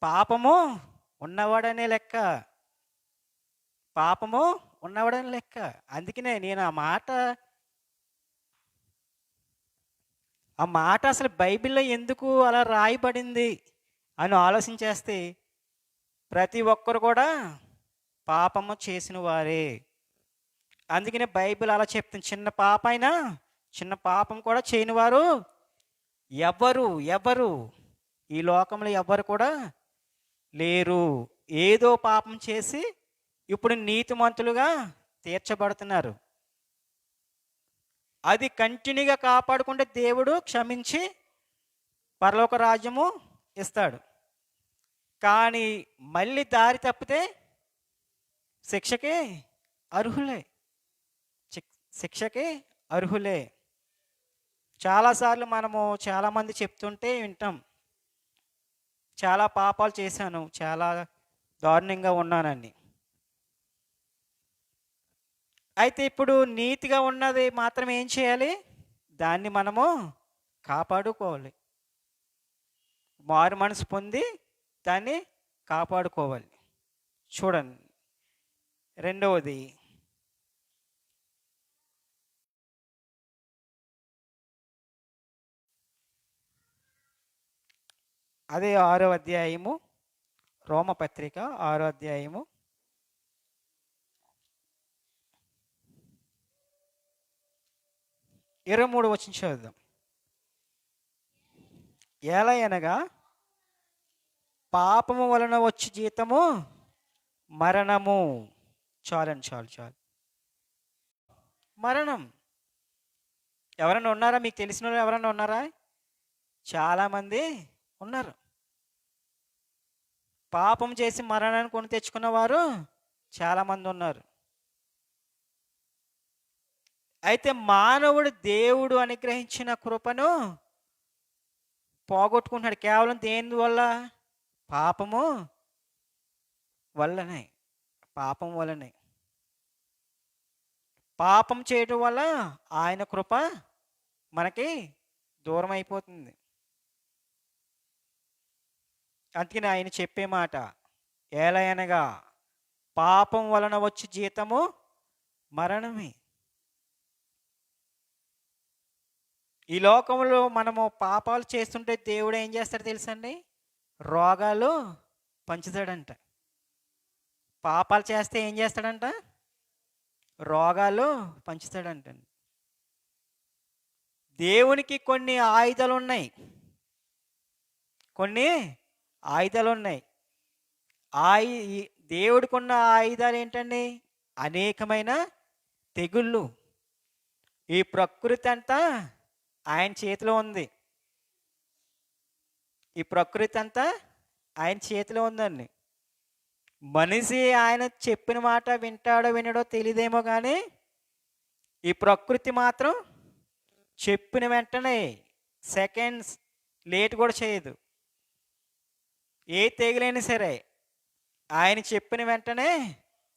Speaker 2: పాపము ఉన్నవాడనే లెక్క, పాపము ఉన్నవాడనే లెక్క. అందుకనే నేను ఆ మాట అసలు బైబిల్లో ఎందుకు అలా రాయబడింది అని ఆలోచన చేస్తే, ప్రతి ఒక్కరు కూడా పాపము చేసిన వారే. అందుకనే బైబిల్ అలా చెప్తుంది, చిన్న పాప అయినా చిన్న పాపం కూడా చేయని వారు ఎవరు ఈ లోకంలో ఎవరు కూడా లేరు. ఏదో పాపం చేసి ఇప్పుడు నీతిమంతులుగా తీర్చబడుతున్నారు. అది కంటిన్యూగా కాపాడుకుంటే దేవుడు క్షమించి పరలోక రాజ్యము ఇస్తాడు. కానీ మళ్ళీ దారి తప్పితే శిక్షకి అర్హులే, శిక్షకి అర్హులే. చాలాసార్లు మనము చాలామంది చెప్తుంటే వింటాం, చాలా పాపాలు చేశాను, చాలా దారుణంగా ఉన్నానని. అయితే ఇప్పుడు నీతిగా ఉన్నది మాత్రం ఏం చేయాలి? దాన్ని మనము కాపాడుకోవాలి. మారు మనసు పొంది దాన్ని కాపాడుకోవాలి. చూడండి, రెండవది అదే 6వ అధ్యాయము, రోమపత్రిక 6వ అధ్యాయము 23 వచనం చదువుదాం. ఏలయనగా పాపము వలన వచ్చి జీతము మరణము. చాలండి, చాలు. మరణం. ఎవరైనా ఉన్నారా? మీకు తెలిసిన వాళ్ళు ఎవరైనా ఉన్నారా? చాలామంది ఉన్నారు. పాపం చేసి మరణాన్ని కొని తెచ్చుకున్న వారు చాలామంది ఉన్నారు. అయితే మానవుడు దేవుడు అనుగ్రహించిన కృపను పోగొట్టుకుంటున్నాడు. కేవలం దేని వల్ల? పాపము వల్లనే. పాపం వల్లనే. పాపం చేయడం వల్ల ఆయన కృప మనకి దూరం అయిపోతుంది. అందుకని ఆయన చెప్పే మాట, ఏలయనగా పాపం వలన వచ్చి జీతము మరణమే. ఈ లోకంలో మనము పాపాలు చేస్తుంటే దేవుడు ఏం చేస్తాడు తెలుసండి? రోగాలు పంచుతాడంట. పాపాలు చేస్తే ఏం చేస్తాడంట? రోగాలు పంచుతాడంట. దేవునికి కొన్ని ఆయుధాలు ఉన్నాయి. దేవుడికి ఉన్న ఆయుధాలు ఏంటండి? అనేకమైన తెగుళ్ళు. ఈ ప్రకృతి అంతా ఆయన చేతిలో ఉంది. ఉందండి. మనిషి ఆయన చెప్పిన మాట వింటాడో వినడో తెలియదేమో కానీ ఈ ప్రకృతి మాత్రం చెప్పిన వెంటనే సెకండ్స్ లేట్ కూడా చేయదు. ఏ తెగులైనా సరే ఆయన చెప్పిన వెంటనే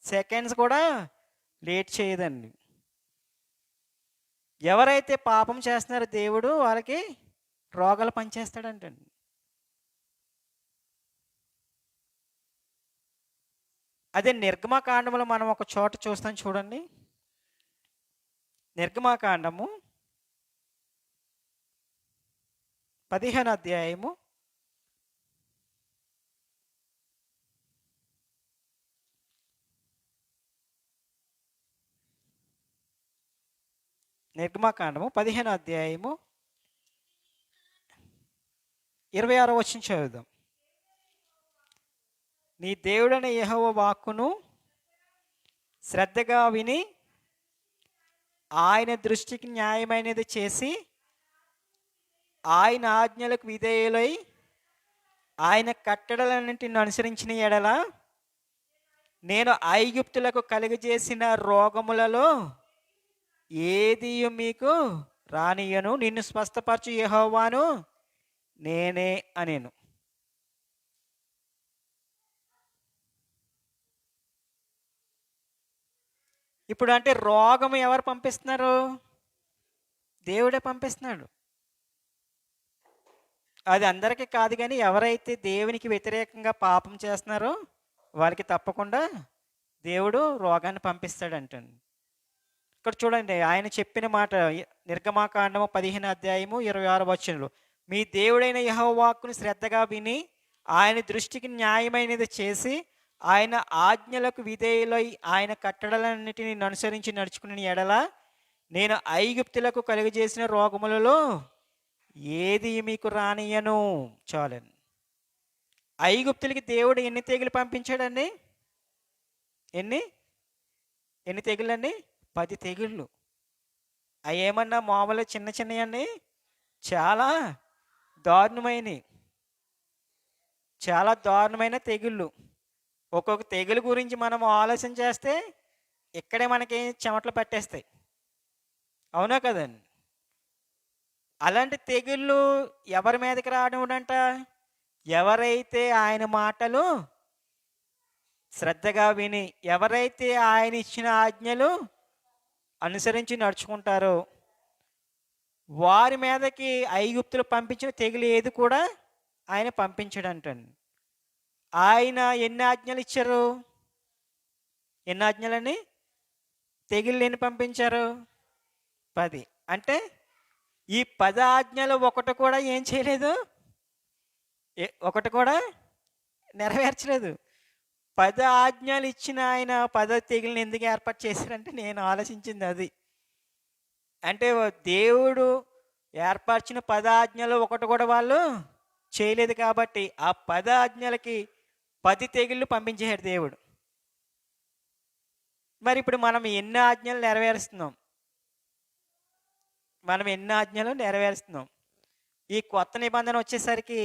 Speaker 2: సెకండ్స్ కూడా లేట్ చేయదండి. ఎవరైతే పాపం చేస్తున్నారో దేవుడు వాళ్ళకి రోగాలు పనిచేస్తాడంటండి. అదే నిర్గమకాండంలో మనం ఒక చోట చూస్తాం, చూడండి. నిర్గమకాండము 15వ అధ్యాయము 26వ వచనం చదువుదాం. నీ దేవుడైన యెహోవా వాక్కును శ్రద్ధగా విని ఆయన దృష్టికి న్యాయమైనది చేసి ఆయన ఆజ్ఞలకు విధేయులై ఆయన కట్టడలన్నింటిని అనుసరించిన ఎడల నేను ఐగుప్తులకు కలుగజేసిన రోగములలో ఏది మీకు రానియను, నిన్ను స్వస్థపరచు యెహోవాను నేనే అనేను. ఇప్పుడు అంటే రోగం ఎవరు పంపిస్తున్నారు? దేవుడే పంపిస్తున్నాడు. అది అందరికీ కాదు, కానీ ఎవరైతే దేవునికి వ్యతిరేకంగా పాపం చేస్తున్నారో వారికి తప్పకుండా దేవుడు రోగాన్ని పంపిస్తాడంటండి. ఇక్కడ చూడండి, ఆయన చెప్పిన మాట నిర్గమకాండము 15వ అధ్యాయము 26వ వచనంలో, మీ దేవుడైన యెహోవా వాక్కును శ్రద్ధగా విని ఆయన దృష్టికి న్యాయమైనది చేసి ఆయన ఆజ్ఞలకు విధేయులై ఆయన కట్టడలన్నిటిని అనుసరించి నడుచుకుని ఎడల నేను ఐగుప్తులకు కలుగజేసిన రోగములలో ఏది మీకు రానియను. చాలండి. ఐగుప్తులకి దేవుడు ఎన్ని తెగులు పంపించాడండి? ఎన్ని తెగుళ్ళండి? 10 తెగుళ్ళు. అవి ఏమన్నా మామూలుగా చిన్న చిన్నయండి? చాలా దారుణమైన తెగుళ్ళు. ఒక్కొక్క తెగులు గురించి మనం ఆలోచన చేస్తే ఇక్కడే మనకి చెమటలు పట్టేస్తాయి. అవునా కదండి? అలాంటి తెగుళ్ళు ఎవరి మీదకి రావడం అంట? ఎవరైతే ఆయన మాటలు శ్రద్ధగా విని ఎవరైతే ఆయన ఇచ్చిన ఆజ్ఞలు అనుసరించి నడుచుకుంటారో వారి మీదకి ఐగుప్తులు పంపించిన తెగులు ఏది కూడా ఆయన పంపించడంటండి. ఆయన ఎన్ని ఆజ్ఞలు ఇచ్చారు? ఎన్ని ఆజ్ఞలని? తెగుళ్ళు ఎన్ని పంపించారు? 10. అంటే ఈ 10 ఆజ్ఞలు ఒకటి కూడా ఏం చేయలేదు, ఒకటి కూడా నెరవేర్చలేదు. 10 ఆజ్ఞలు ఇచ్చిన ఆయన 10 తెగులను ఎందుకు ఏర్పాటు చేశారంటే నేను ఆలోచించింది అది. అంటే దేవుడు ఏర్పరిచిన 10 ఆజ్ఞలు ఒకటి కూడా వాళ్ళు చేయలేదు కాబట్టి ఆ 10 ఆజ్ఞలకి 10 తెగుళ్ళు పంపించేశాడు దేవుడు. మరి ఇప్పుడు మనం ఎన్ని ఆజ్ఞలు నెరవేరుస్తున్నాం? మనం ఎన్ని ఆజ్ఞలు నెరవేరుస్తున్నాం? ఈ కొత్త నిబంధన వచ్చేసరికి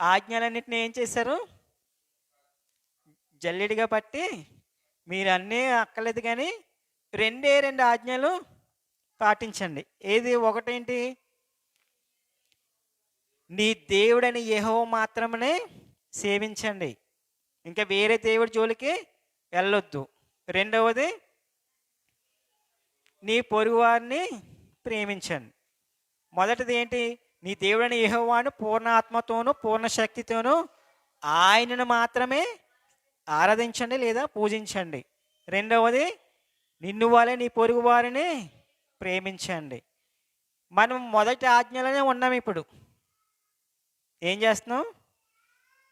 Speaker 2: ఆజ్ఞలన్నింటినీ ఏం చేశారు? జల్లెడిగా పట్టి మీరు అన్నీ అక్కర్లేదు కానీ 2 ఆజ్ఞలు పాటించండి. ఏది? ఒకటేంటి? నీ దేవుడని యెహోవా మాత్రమే సేవించండి, ఇంకా వేరే దేవుడి జోలికి వెళ్ళొద్దు. రెండవది నీ పొరుగువారిని ప్రేమించండి. మొదటిది ఏంటి? నీ దేవుడని యెహోవాను పూర్ణ ఆత్మతోనూ పూర్ణ శక్తితోనూ ఆయనను మాత్రమే ఆరాధించండి లేదా పూజించండి. రెండవది నిన్ను వాళ్ళే నీ పొరుగు వారిని ప్రేమించండి. మనం మొదటి ఆజ్ఞలోనే ఉన్నాం. ఇప్పుడు ఏం చేస్తున్నాం?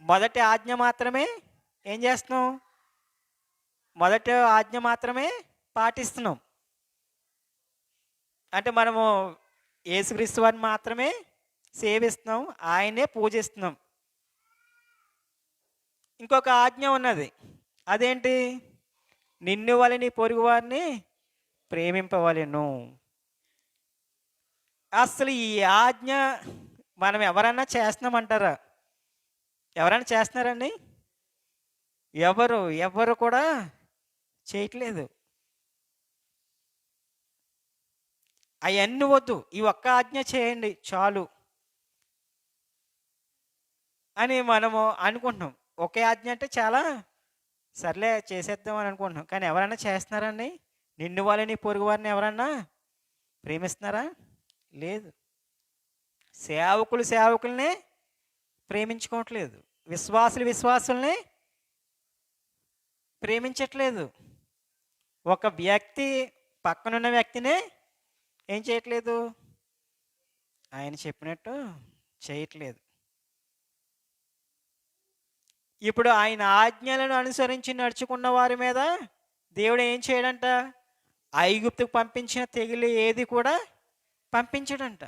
Speaker 2: మొదటి ఆజ్ఞ మాత్రమే ఏం చేస్తున్నాం? మొదటి ఆజ్ఞ మాత్రమే పాటిస్తున్నాం. అంటే మనము యేసుక్రీస్తు వారిని మాత్రమే సేవిస్తున్నాం, ఆయనే పూజిస్తున్నాం. ఇంకొక ఆజ్ఞ ఉన్నది. అదేంటి? నిన్ను వలె నీ పొరుగు వారిని ప్రేమింపవలెను. అసలు ఈ ఆజ్ఞ మనం ఎవరన్నా చేస్తున్నామంటారా? ఎవరైనా చేస్తున్నారండి? ఎవరు కూడా చేయట్లేదు. అవన్నీ వద్దు, ఈ ఒక్క ఆజ్ఞ చేయండి చాలు అని మనము అనుకుంటున్నాం. ఒకే ఆజ్ఞ అంటే చాలా సర్లే చేసేద్దాం అని అనుకుంటున్నాం. కానీ ఎవరైనా చేస్తున్నారండి? నిన్ను వాళ్ళని పొరుగు వారిని ఎవరన్నా ప్రేమిస్తున్నారా? లేదు. సేవకుల్నే ప్రేమించుకోవట్లేదు, విశ్వాసుల్ని ప్రేమించట్లేదు. ఒక వ్యక్తి పక్కనున్న వ్యక్తినే ఏం చేయట్లేదు? ఆయన చెప్పినట్టు చేయట్లేదు. ఇప్పుడు ఆయన ఆజ్ఞలను అనుసరించి నడుచుకున్న వారి మీద దేవుడు ఏం చేయడంట? ఐగుప్తుకు పంపించిన తెగులు ఏది కూడా పంపించడంట.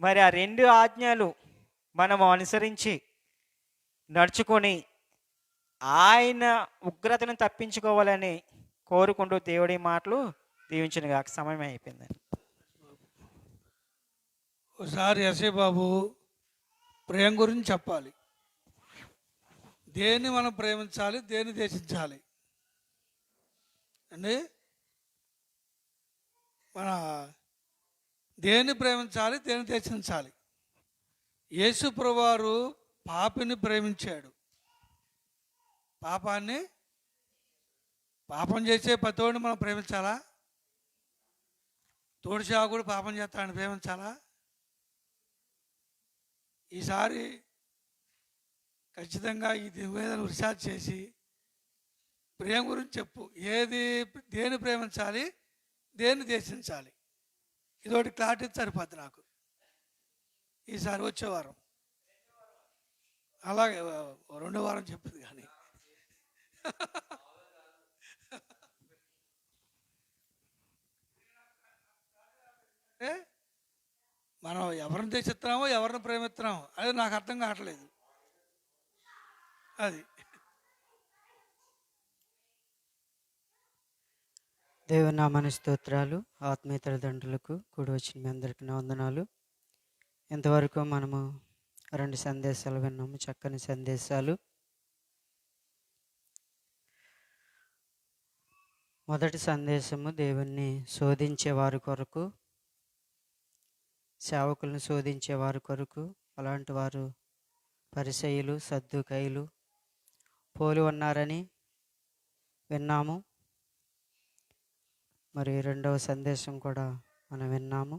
Speaker 2: మరి ఆ 2 ఆజ్ఞలు మనము అనుసరించి నడుచుకొని ఆయన ఉగ్రతను తప్పించుకోవాలని కోరుకుంటూ దేవుడి మాటలు దీవించిన గాక. సమయం అయిపోయిందండి.
Speaker 3: ఒకసారి ఎస్ఐ బాబు ప్రేమ గురించి చెప్పాలి. దేన్ని మనం ప్రేమించాలి, దేన్ని ద్వేషించాలి అండి? మన దేన్ని ప్రేమించాలి, దేన్ని ద్వేషించాలి? యేసు ప్రభువారు పాపిని ప్రేమించాడు. పాపం చేసే ప్రతోడిని మనం ప్రేమించాలా? తోడి సాగుడు పాపం చేస్తాడని ప్రేమించాలా? ఈసారి ఖచ్చితంగా ఈ దీని మీద రీసెర్చ్ చేసి ప్రేమ గురించి చెప్పు. దేన్ని ప్రేమించాలి, దేన్ని ద్వేషించాలి? ఇదొకటి క్లారిటీ సరిపోద్ది నాకు ఈసారి వచ్చే వారం. అలాగే 2వ వారం చెప్పింది కానీ మనం ఎవరిని ద్వేషిస్తున్నామో ఎవరిని ప్రేమిస్తున్నామో అది నాకు అర్థం కావట్లేదు. అది
Speaker 4: దేవునామాని స్తోత్రాలు. ఆత్మీయ తల్లిదండ్రులకు కూడి వచ్చిన మీ అందరికీ నా వందనాలు. ఇంతవరకు మనము 2 సందేశాలు విన్నాము, చక్కని సందేశాలు. మొదటి సందేశము దేవుణ్ణి శోధించే వారి కొరకు, సేవకులను శోధించే వారి కొరకు, అలాంటి వారు పరిసయ్యులు సద్దుకైలు పోలి ఉన్నారని విన్నాము. మరి రెండవ సందేశం కూడా మనం విన్నాము.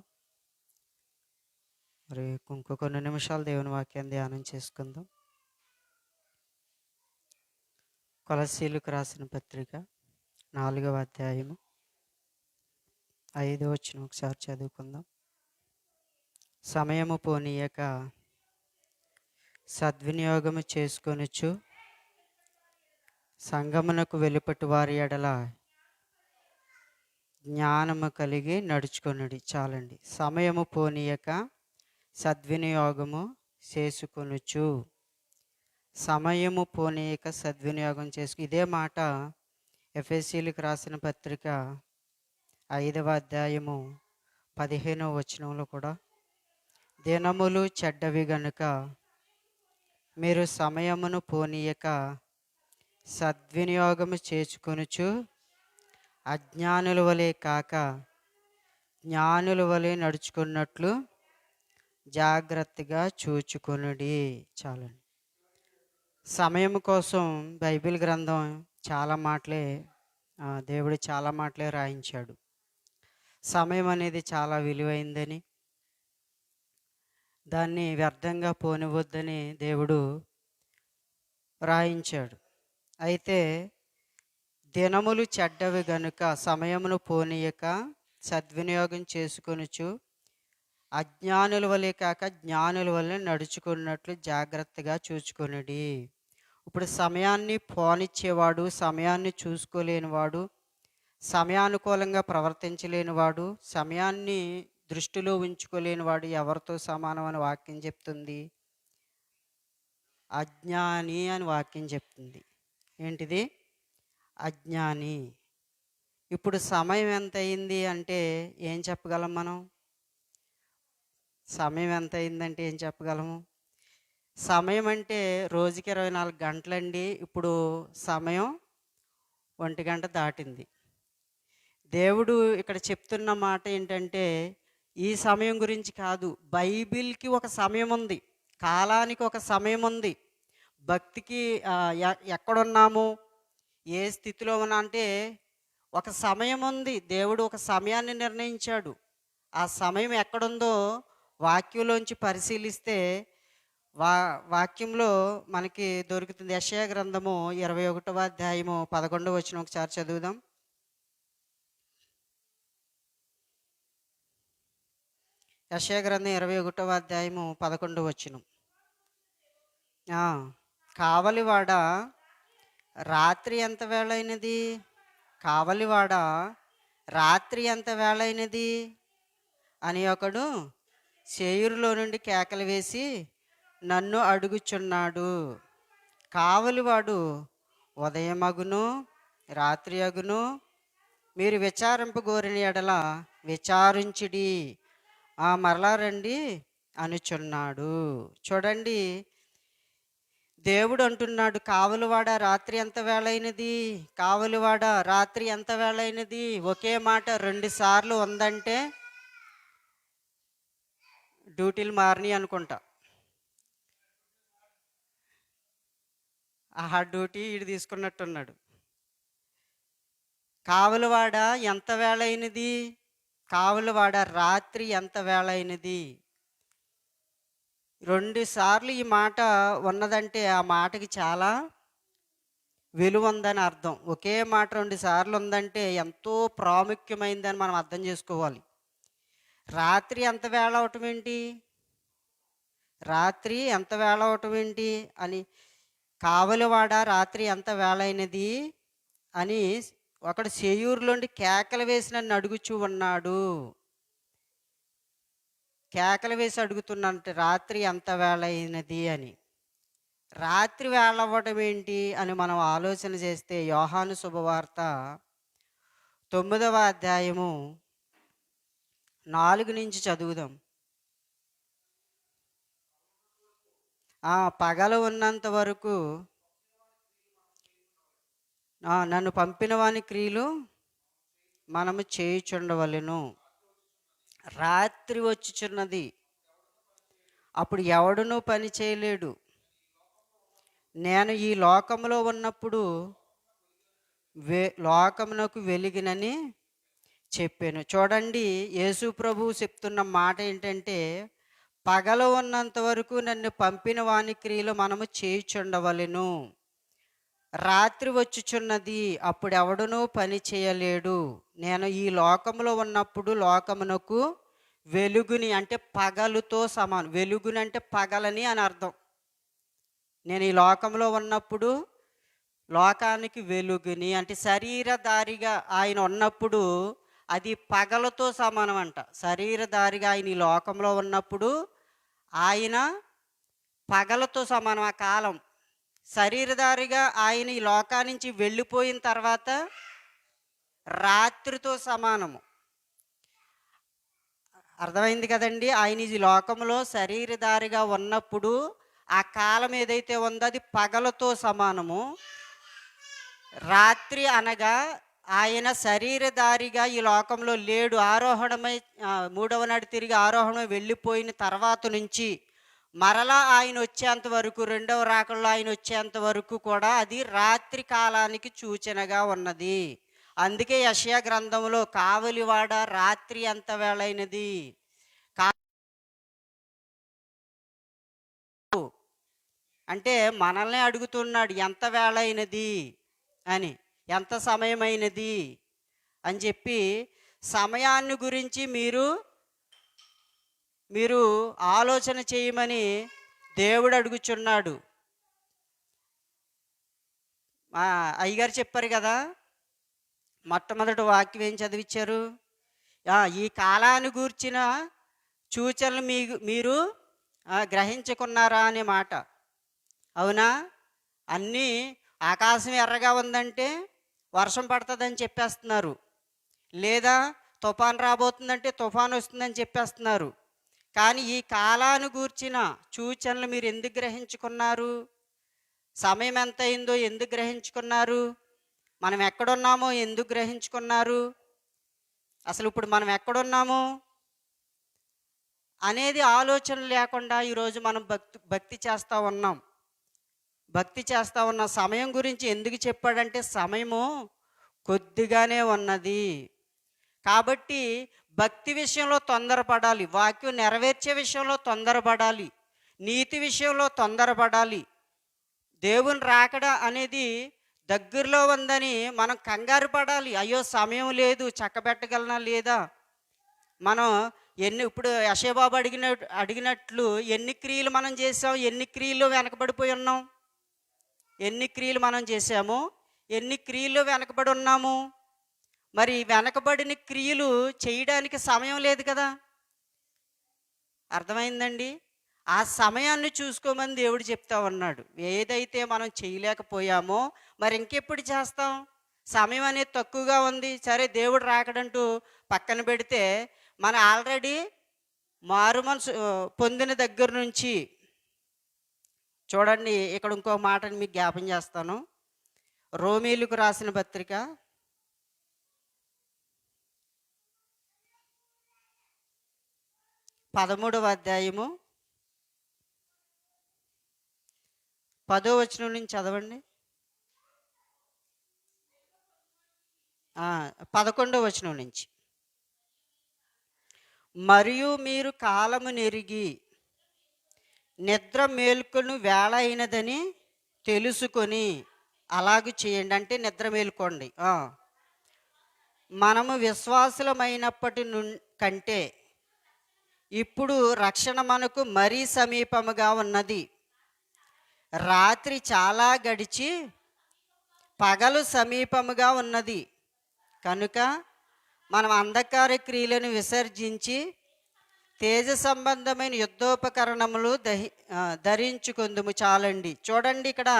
Speaker 4: మరి ఇంకో కొన్ని నిమిషాలు దేవుని వాక్యాన్ని ధ్యానం చేసుకుందాం. కొలస్సీలకు రాసిన పత్రిక 4వ అధ్యాయము 5వ వచనం ఒకసారి చదువుకుందాం. సమయము పోనీయక సద్వినియోగము చేసుకొనుచు సంగమునకు వెలుపటి వారి ఎడల జ్ఞానము కలిగి నడుచుకొనుడి. చాలండి. సమయము పోనీయక సద్వినియోగము చేసుకొనుచు. సమయము పోనీయక సద్వినియోగం ఇదే మాట ఎఫెసీలకు రాసిన పత్రిక 5వ అధ్యాయము 15వ వచనంలో కూడా, దినములు చెడ్డవి గనుక మీరు సమయమును పోనీయక సద్వినియోగము చేసుకొనుచు అజ్ఞానుల వలె కాక జ్ఞానుల వలె నడుచుకున్నట్లు జాగ్రత్తగా చూచుకొనుడి. చాలండి. సమయం కోసం బైబిల్ గ్రంథం దేవుడు చాలా మాటలే రాయించాడు. సమయం అనేది చాలా విలువైందని, దాన్ని వ్యర్థంగా పోనివద్దని దేవుడు రాయించాడు. అయితే దినములు చెడ్డవి గనుక సమయమును పోనీయక సద్వినియోగం చేసుకొనుచు అజ్ఞానుల వలె కాక జ్ఞానుల వలె నడుచుకున్నట్లు జాగ్రత్తగా చూచుకొనుడి. ఇప్పుడు సమయాన్ని పోనిచ్చేవాడు, సమయాన్ని చూసుకోలేనివాడు, సమయానుకూలంగా ప్రవర్తించలేనివాడు, సమయాన్ని దృష్టిలో ఉంచుకోలేనివాడు ఎవరితో సమానం అని వాక్యం చెప్తుంది? అజ్ఞాని అని వాక్యం చెప్తుంది. ఏంటిది? అజ్ఞాని. ఇప్పుడు సమయం ఎంత అయింది అంటే ఏం చెప్పగలం మనం? సమయం ఎంత అయిందంటే ఏం చెప్పగలము? సమయం అంటే రోజుకి 24 గంటలండి. ఇప్పుడు సమయం 1 గంట దాటింది. దేవుడు ఇక్కడ చెప్తున్న మాట ఏంటంటే ఈ సమయం గురించి కాదు. బైబిల్కి ఒక సమయం ఉంది, కాలానికి ఒక సమయం ఉంది, భక్తికి ఎక్కడున్నాము, ఏ స్థితిలో ఉన్నా అంటే ఒక సమయం ఉంది. దేవుడు ఒక సమయాన్ని నిర్ణయించాడు. ఆ సమయం ఎక్కడుందో వాక్యంలోంచి పరిశీలిస్తే వాక్యంలో మనకి దొరుకుతుంది. యెషయా గ్రంథము 21వ అధ్యాయము 11వ వచనం ఒకసారి చదువుదాం. యెషయా గ్రంథం 21వ అధ్యాయము 11వ వచనం. కావలివాడ రాత్రి ఎంత వేళైనది, కావలివాడ రాత్రి ఎంత వేళైనది అని ఒకడు సేయూరులో నుండి కేకలు వేసి నన్ను అడుగుచున్నాడు. కావలివాడు ఉదయమగును రాత్రి అగును, మీరు విచారింపగోరిన ఎడల విచారించుడి, మరలా రండి అనుచున్నాడు. చూడండి, దేవుడు అంటున్నాడు, కావలివాడ రాత్రి ఎంత వేళైనది, కావలివాడ రాత్రి ఎంత వేళైనది. ఒకే మాట 2 సార్లు ఉందంటే డ్యూటీలు మారినాయి అనుకుంటా. ఆ డ్యూటీ ఈడు తీసుకున్నట్టున్నాడు. కావలివాడ ఎంత వేళైనది, కావలివాడ రాత్రి ఎంత వేళైనది. 2 సార్లు ఈ మాట ఉన్నదంటే ఆ మాటకి చాలా విలువ ఉందని అర్థం. ఒకే మాట 2 సార్లు ఉందంటే ఎంతో ప్రాముఖ్యమైందని మనం అర్థం చేసుకోవాలి. రాత్రి ఎంత వేళ అవటం ఏంటి, రాత్రి ఎంత వేళ అవటం ఏంటి అని, కావలివాడ రాత్రి ఎంత వేళైనది అని ఒకడు సేయూరులోండి కేకలు వేసి నన్ను అడుగుచూ ఉన్నాడు. కేకలు వేసి అడుగుతున్నానంటే రాత్రి ఎంత వేళ అయినది అని. రాత్రి వేళ అవ్వడం ఏంటి అని మనం ఆలోచన చేస్తే యోహాను శుభవార్త 9వ అధ్యాయము 4 నుంచి చదువుదాం. పగలు ఉన్నంత వరకు నన్ను పంపిన వాని క్రియలు మనము చేయుచుండవలెను. రాత్రి వచ్చుచున్నది, అప్పుడు ఎవడునూ పని చేయలేడు, నేను ఈ లోకంలో ఉన్నప్పుడు లోకమునకు వెలిగినని చెప్పాను. చూడండి, యేసు ప్రభువు చెప్తున్న మాట ఏంటంటే, పగలు ఉన్నంత వరకు నన్ను పంపిన వాని క్రియలు మనము చేయుచుండవలెను. రాత్రి వచ్చుచున్నది, అప్పుడెవడునూ పని చేయలేడు. నేను ఈ లోకంలో ఉన్నప్పుడు లోకమునకు వెలుగుని, అంటే పగలుతో సమానం. వెలుగుని అంటే పగలని అని అర్థం. నేను ఈ లోకంలో ఉన్నప్పుడు లోకానికి వెలుగుని, అంటే శరీరధారిగా ఆయన ఉన్నప్పుడు అది పగలతో సమానం అంట. శరీరధారిగా ఆయన ఈ లోకంలో ఉన్నప్పుడు ఆయన పగలతో సమానం ఆ కాలం. శరీరధారిగా ఆయన ఈ లోకానికి వెళ్ళిపోయిన తర్వాత రాత్రితో సమానము. అర్థమైంది కదండి? ఆయన ఈ లోకంలో శరీరధారిగా ఉన్నప్పుడు ఆ కాలం ఏదైతే ఉందో అది పగలతో సమానము. రాత్రి అనగా ఆయన శరీరధారిగా ఈ లోకంలో లేడు. ఆరోహణమై మూడవ నాడు తిరిగి ఆరోహణమై వెళ్ళిపోయిన తర్వాత నుంచి మరలా ఆయన వచ్చేంత వరకు, రెండవ రాకల్లో ఆయన వచ్చేంత వరకు కూడా అది రాత్రి కాలానికి సూచనగా ఉన్నది. అందుకే యెషయా గ్రంథంలో కావలివాడ రాత్రి ఎంత వేళైనది, అంటే మనల్ని అడుగుతున్నాడు ఎంత వేళైనది అని, ఎంత సమయమైనది అని చెప్పి. సమయాన్ని గురించి మీరు ఆలోచన చేయమని దేవుడు అడుగుచున్నాడు. అయ్యగారు చెప్పారు కదా, మొట్టమొదటి వాక్యం ఏం చదివించారు? ఈ కాలాన్ని గూర్చిన సూచనలు మీరు గ్రహించుకున్నారా అనే మాట. అవునా? అన్నీ ఆకాశం ఎర్రగా ఉందంటే వర్షం పడుతుందని చెప్పేస్తున్నారు, లేదా తుఫాను రాబోతుందంటే తుఫాను వస్తుందని చెప్పేస్తున్నారు. కానీ ఈ కాలాన్ని గూర్చిన సూచనలు మీరు ఎందుకు గ్రహించుకున్నారు? సమయం ఎంత అయిందో ఎందుకు గ్రహించుకున్నారు? మనం ఎక్కడున్నామో ఎందుకు గ్రహించుకున్నారు? అసలు ఇప్పుడు మనం ఎక్కడున్నాము అనేది ఆలోచన లేకుండా ఈరోజు మనం భక్తి చేస్తూ ఉన్నాం. భక్తి చేస్తూ ఉన్న సమయం గురించి ఎందుకు చెప్పాడంటే, సమయము కొద్దిగానే ఉన్నది కాబట్టి భక్తి విషయంలో తొందరపడాలి, వాక్యం నెరవేర్చే విషయంలో తొందరపడాలి, నీతి విషయంలో తొందరపడాలి. దేవుని రాకడ అనేది దగ్గరలో ఉందని మనం కంగారు పడాలి. అయ్యో సమయం లేదు, చక్కబెట్టగలనా లేదా. మనం ఇప్పుడు యెషయాబాబు అడిగినట్లు ఎన్ని క్రియలు మనం చేసాం, ఎన్ని క్రియలు వెనకబడిపోయి ఉన్నాం, ఎన్ని క్రియలు మనం చేసాము, ఎన్ని క్రియలు వెనకబడి ఉన్నాము. మరి వెనకబడిన క్రియలు చేయడానికి సమయం లేదు కదా. అర్థమైందండి? ఆ సమయాన్ని చూసుకోమని దేవుడు చెప్తా ఉన్నాడు. ఏదైతే మనం చేయలేకపోయామో మరి ఇంకెప్పుడు చేస్తాం? సమయం అనేది తక్కువగా ఉంది, సరే దేవుడు రాకడంటూ పక్కన పెడితే, మన ఆల్రెడీ మారు మనసు పొందిన దగ్గర నుంచి చూడండి. ఇక్కడ ఇంకో మాటని మీకు జ్ఞాపం చేస్తాను. రోమీలకు రాసిన పత్రిక 13వ అధ్యాయము 10వ వచనం నుంచి చదవండి. 11వ వచనం నుంచి. మరియు మీరు కాలము నెరిగి నిద్ర మేల్కొని వేళ అయినదని తెలుసుకొని అలాగూ చేయండి. అంటే నిద్ర మేల్కోండి. మనము విశ్వాసులమైనప్పటి కంటే ఇప్పుడు రక్షణ మనకు మరీ సమీపముగా ఉన్నది. రాత్రి చాలా గడిచి పగలు సమీపముగా ఉన్నది కనుక మనం అంధకార క్రియలను విసర్జించి తేజ సంబంధమైన యుద్ధోపకరణములు ధరించుకుందుము చాలండి. చూడండి, ఇక్కడ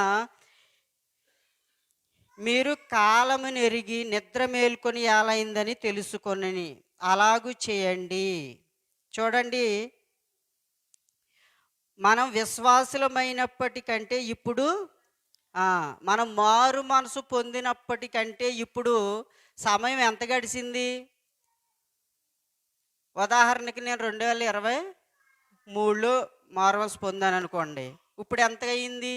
Speaker 4: మీరు కాలమును ఎరిగి నిద్ర మేల్కొని ఏలైందని తెలుసుకొని అలాగూ చేయండి. చూడండి, మనం విశ్వాసులమైనప్పటికంటే ఇప్పుడు మనం మారు మనసు పొందినప్పటికంటే ఇప్పుడు సమయం ఎంత గడిచింది? ఉదాహరణకి నేను 2023లో మారు మనసు పొందాను అనుకోండి, ఇప్పుడు ఎంత అయింది?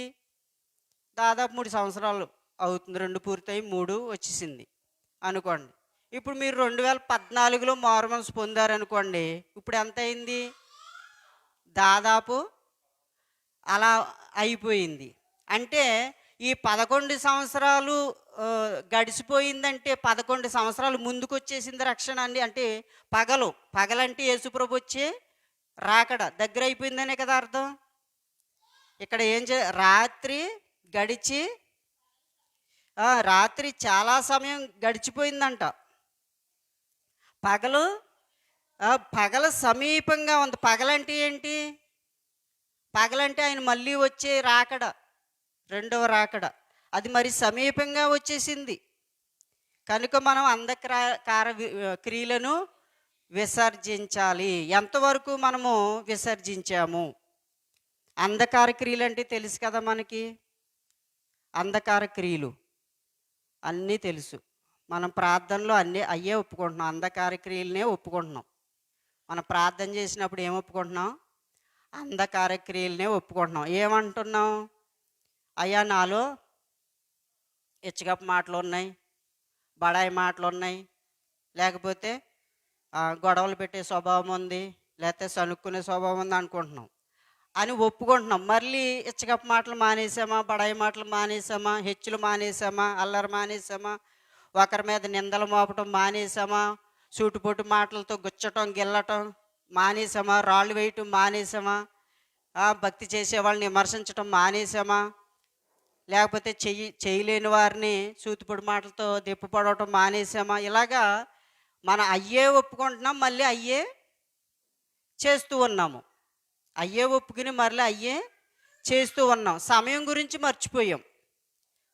Speaker 4: దాదాపు 3 సంవత్సరాలు అవుతుంది. 2 పూర్తయి 3 వచ్చేసింది అనుకోండి. ఇప్పుడు మీరు 2014లో మారు మనసు పొందారనుకోండి. ఇప్పుడు ఎంత అయింది? దాదాపు అలా అయిపోయింది. అంటే ఈ 11 సంవత్సరాలు గడిచిపోయిందంటే 11 సంవత్సరాలు ముందుకొచ్చేసింది రక్షణ అండి. అంటే పగలంటే యేసుప్రభు వచ్చే రాకడ దగ్గర అయిపోయిందనే కదా అర్థం. ఇక్కడ రాత్రి గడిచి రాత్రి చాలా సమయం గడిచిపోయిందంట. పగలు సమీపంగా ఉంది. పగలంటే ఏంటి? పగలంటే ఆయన మళ్ళీ వచ్చే రాకడ, రెండవ రాకడ, అది మరి సమీపంగా వచ్చేసింది. కనుక మనం అంధకార క్రియలను విసర్జించాలి. ఎంతవరకు మనము విసర్జించాము? అంధకార క్రియలు అంటే తెలుసు కదా మనకి. అంధకార క్రియలు అన్నీ తెలుసు. మనం ప్రార్థనలో అన్నీ అయ్యే ఒప్పుకుంటున్నాం. అంధకార క్రియలనే ఒప్పుకుంటున్నాం. మనం ప్రార్థన చేసినప్పుడు ఏం ఒప్పుకుంటున్నాం? అంధకార క్రియలనే ఒప్పుకుంటున్నాం. ఏమంటున్నాం? అయ్యా నాలో ఇచ్చగప్ప మాటలు ఉన్నాయి, బడాయి మాటలు ఉన్నాయి, లేకపోతే గొడవలు పెట్టే స్వభావం ఉంది, లేకపోతే సనుక్కునే స్వభావం ఉంది అనుకుంటున్నాం అని ఒప్పుకుంటున్నాం. మళ్ళీ ఇచ్చగప్ప మాటలు మానేసామా, బడాయి మాటలు మానేసామా, హెచ్చులు మానేసామా, అల్లరి మానేసామా, ఒకరి మీద నిందలు మోపటం మానేసామా, సూటుపోటు మాటలతో గుచ్చటం గిల్లటం మానేసామా, రాళ్ళు వేయటం మానేసామా, భక్తి చేసే వాళ్ళని విమర్శించటం మానేసామా, లేకపోతే చేయలేని వారిని సూటిపోటు మాటలతో దెప్పుపడవటం మానేసామా? ఇలాగా మనం అయ్యే ఒప్పుకుంటున్నాం, మళ్ళీ అయ్యే చేస్తూ ఉన్నాము. అయ్యే ఒప్పుకుని మళ్ళీ అయ్యే చేస్తూ ఉన్నాం. సమయం గురించి మర్చిపోయాం.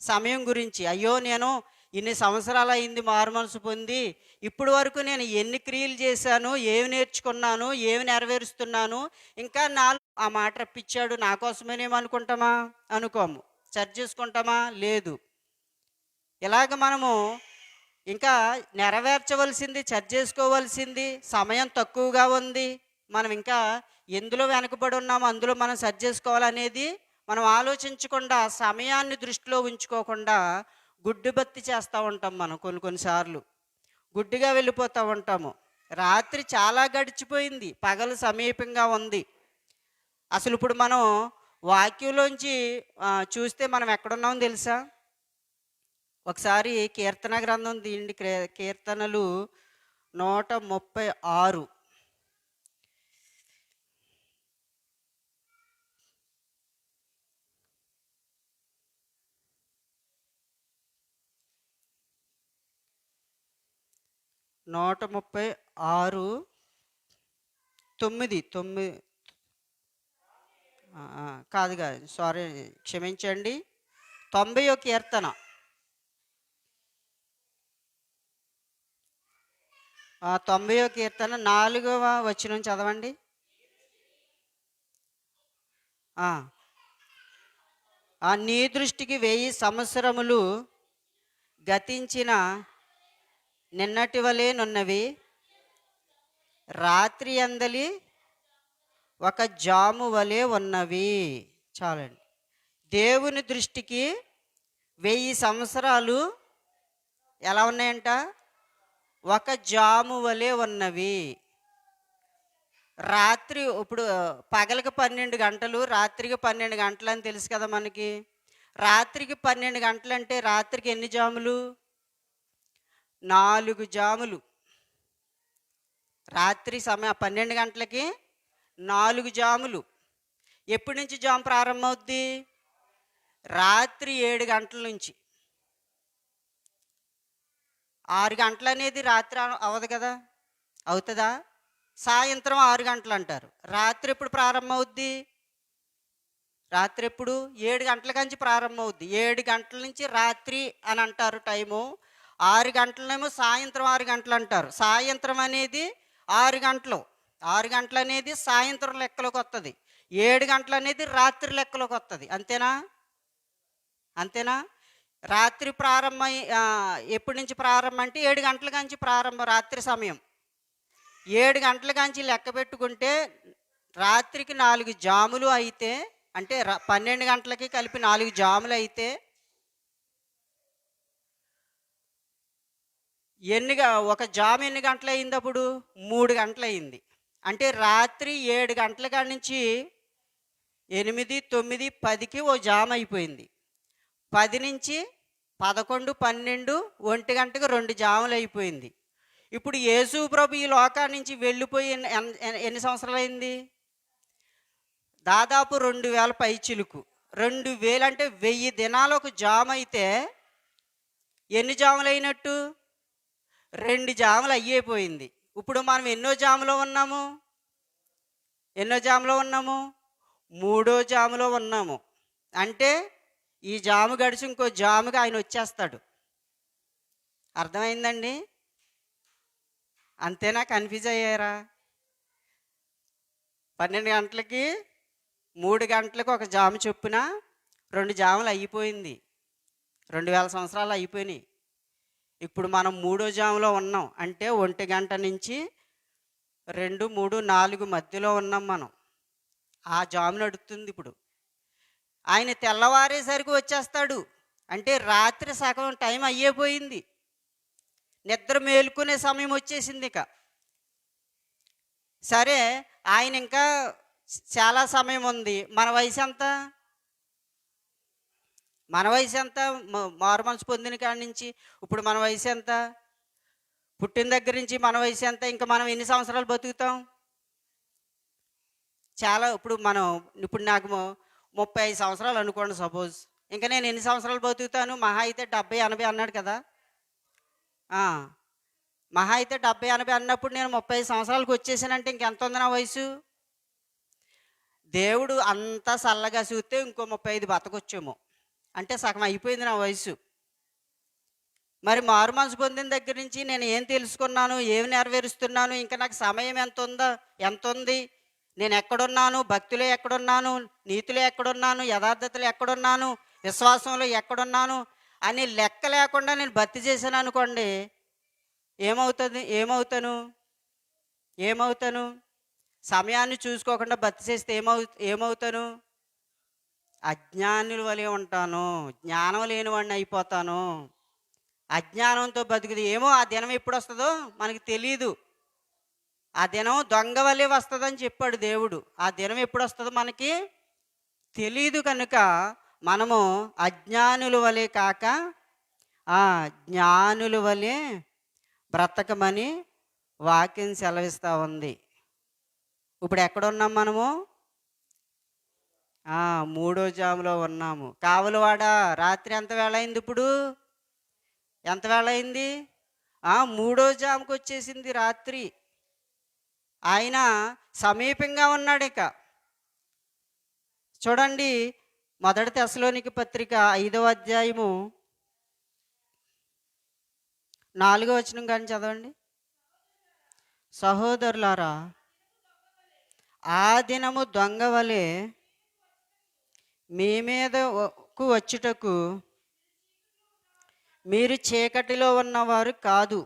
Speaker 4: సమయం గురించి, అయ్యో నేను ఇన్ని సంవత్సరాలు అయింది మారు మనసు పొంది, ఇప్పుడు వరకు నేను ఎన్ని క్రియలు చేశాను, ఏమి నేర్చుకున్నాను, ఏమి నెరవేరుస్తున్నాను, ఇంకా ఆ మాట రప్పించాడు నా కోసమేనేమనుకుంటామా? అనుకోము. సరి చేసుకుంటామా? లేదు. ఇలాగ మనము ఇంకా నెరవేర్చవలసింది, సరి చేసుకోవలసింది సమయం తక్కువగా ఉంది, మనం ఇంకా ఎందులో వెనకబడి ఉన్నామో అందులో మనం సరి చేసుకోవాలనేది మనం ఆలోచించకుండా, సమయాన్ని దృష్టిలో ఉంచుకోకుండా గుడ్డి భక్తి చేస్తూ ఉంటాం. మనం కొన్నిసార్లు గుడ్డిగా వెళ్ళిపోతూ ఉంటాము. రాత్రి చాలా గడిచిపోయింది, పగలు సమీపంగా ఉంది. అసలు ఇప్పుడు మనం వాక్యంలోంచి చూస్తే మనం ఎక్కడున్నామో తెలుసా? ఒకసారి కీర్తన గ్రంథం తీయండి. కీర్తనలు 136. నూట 9 కాదు సారీ, క్షమించండి. 90వ కీర్తన 90వ కీర్తన 4వ వచనం చదవండి. నీ దృష్టికి 1000 సంవత్సరములు గతించిన నిన్నటి వలెనున్నవి, రాత్రి అందలి ఒక జాము వలె ఉన్నవి. చాలండి. దేవుని దృష్టికి 1000 సంవత్సరాలు ఎలా ఉన్నాయంట? ఒక జాము వలె ఉన్నవి. రాత్రి, ఇప్పుడు పగలకి 12 గంటలు, రాత్రికి 12 గంటలు అని తెలుసు కదా మనకి. రాత్రికి 12 గంటలు అంటే రాత్రికి ఎన్ని జాములు? 4 జాములు. రాత్రి సమయం 12 గంటలకి 4 జాములు. ఎప్పటి నుంచి జాము ప్రారంభమవుద్ది? రాత్రి 7 గంటల నుంచి. 6 గంటలు అనేది రాత్రి అవ్వదు కదా, అవుతుందా? సాయంత్రం 6 గంటలు అంటారు. రాత్రి ఎప్పుడు ప్రారంభమవుద్ది? రాత్రి ఎప్పుడు? 7 గంటల నుంచి ప్రారంభమవుద్ది. 7 గంటల నుంచి రాత్రి అని అంటారు టైము. 6 గంటలనేమో సాయంత్రం 6 గంటలు అంటారు. సాయంత్రం అనేది 6 గంటలు. 6 గంటలు అనేది సాయంత్రం లెక్కలోకి వస్తుంది. 7 గంటలు అనేది రాత్రి లెక్కలోకి వస్తుంది. అంతేనా? అంతేనా? రాత్రి ప్రారంభం ఎప్పటి నుంచి ప్రారంభం అంటే 7 గంటల నుంచి ప్రారంభం. రాత్రి సమయం 7 గంటల నుంచి లెక్క పెట్టుకుంటే రాత్రికి 4 జాములు అయితే అంటే 12 గంటలకి కలిపి 4 జాములు అయితే ఒక జాము ఎన్ని గంటలు అయింది అప్పుడు? 3 గంటలు అయింది. అంటే రాత్రి 7 గంటల కాడి నుంచి 8, 9, 10కి ఓ జామ్ అయిపోయింది. 10 నుంచి 11, 12, 1 గంటకు 2 జాములు అయిపోయింది. ఇప్పుడు యేసు ప్రభు ఈ లోకాన్ని నుంచి వెళ్ళిపోయి ఎన్ని సంవత్సరాలు అయింది? దాదాపు 2000 పైచిలుకు. 2000 అంటే 1000 దినాలు ఒక జామ్ అయితే ఎన్ని జాములు అయినట్టు? 2 జాములు అయ్యిపోయింది. ఇప్పుడు మనం ఎన్నో జాములో ఉన్నాము? మూడో జాములో ఉన్నాము. అంటే ఈ జాము గడిచి ఇంకో జాముగా ఆయన వచ్చేస్తాడు. అర్థమైందండి? అంతేనా? కన్ఫ్యూజ్ అయ్యారా? 12 గంటలకి 3 గంటలకు ఒక జాము చొప్పున 2 జాములు అయిపోయింది. 2000 సంవత్సరాలు అయిపోయినాయి. ఇప్పుడు మనం మూడో జాములో ఉన్నాం. అంటే 1 గంట నుంచి 2, 3, 4 మధ్యలో ఉన్నాం మనం. ఆ జాము నడుస్తుంది ఇప్పుడు. ఆయన తెల్లవారేసరికి వచ్చేస్తాడు. అంటే రాత్రి సగం టైం అయ్యిపోయింది. నిద్ర మేలుకునే సమయం వచ్చేసింది ఇక. సరే, ఆయన ఇంకా చాలా సమయం ఉంది. మన వయసు ఎంత? మారు మనసు పొందిన కాడి నుంచి ఇప్పుడు మన వయసు ఎంత? పుట్టిన దగ్గర నుంచి మన వయసు ఎంత? ఇంకా మనం ఎన్ని సంవత్సరాలు బతుకుతాం? చాలా. ఇప్పుడు నాకు 35 సంవత్సరాలు అనుకోండి సపోజ్. ఇంకా నేను ఎన్ని సంవత్సరాలు బతుకుతాను? మహా అయితే 70, 80 అన్నాడు కదా. మహా అయితే 70, 80 అన్నప్పుడు నేను 35 సంవత్సరాలకు వచ్చేసానంటే ఇంకెంత ఉంది నా వయసు? దేవుడు అంతా చల్లగా చూస్తే ఇంకో 35 బతకొచ్చేమో. అంటే సగం అయిపోయింది నా వయసు. మరి మారు మనసు పొందిన దగ్గర నుంచి నేను ఏం తెలుసుకున్నాను, ఏమి నెరవేరుస్తున్నాను, ఇంకా నాకు సమయం ఎంత ఉంది, నేను ఎక్కడున్నాను, భక్తిలో ఎక్కడున్నాను, నీతిలో ఎక్కడున్నాను, యథార్థతలో ఎక్కడున్నాను, విశ్వాసంలో ఎక్కడున్నాను అని లెక్క లేకుండా నేను భక్తి చేశాను అనుకోండి, ఏమవుతాను? సమయాన్ని చూసుకోకుండా భక్తి చేస్తే ఏమవుతాను? అజ్ఞానుల వలె ఉంటాను, జ్ఞానం లేని వాడిని అయిపోతాను. అజ్ఞానంతో బతుకుది. ఆ దినం ఎప్పుడు వస్తుందో మనకి తెలియదు. ఆ దినం దొంగ వలె వస్తుందని చెప్పాడు దేవుడు. ఆ దినం ఎప్పుడు వస్తుందో మనకి తెలియదు. కనుక మనము అజ్ఞానుల వలె కాక జ్ఞానుల వలె బ్రతకమని వాక్యం సెలవిస్తూ ఉంది. ఇప్పుడు ఎక్కడున్నాం మనము? మూడో జాములో ఉన్నాము. కావలవాడ రాత్రి ఎంత వేళ అయింది? ఇప్పుడు ఎంత వేళ అయింది? మూడో జాముకు వచ్చేసింది రాత్రి. ఆయన సమీపంగా ఉన్నాడు. ఇక చూడండి, 1 తెస్సలోనికీ పత్రిక 5వ అధ్యాయము 4వ వచనం కానీ చదవండి. సహోదరులారా, ఆ దినము దొంగ వలె మీ మీదకు వచ్చుటకు మీరు చీకటిలో ఉన్నవారు కాదు,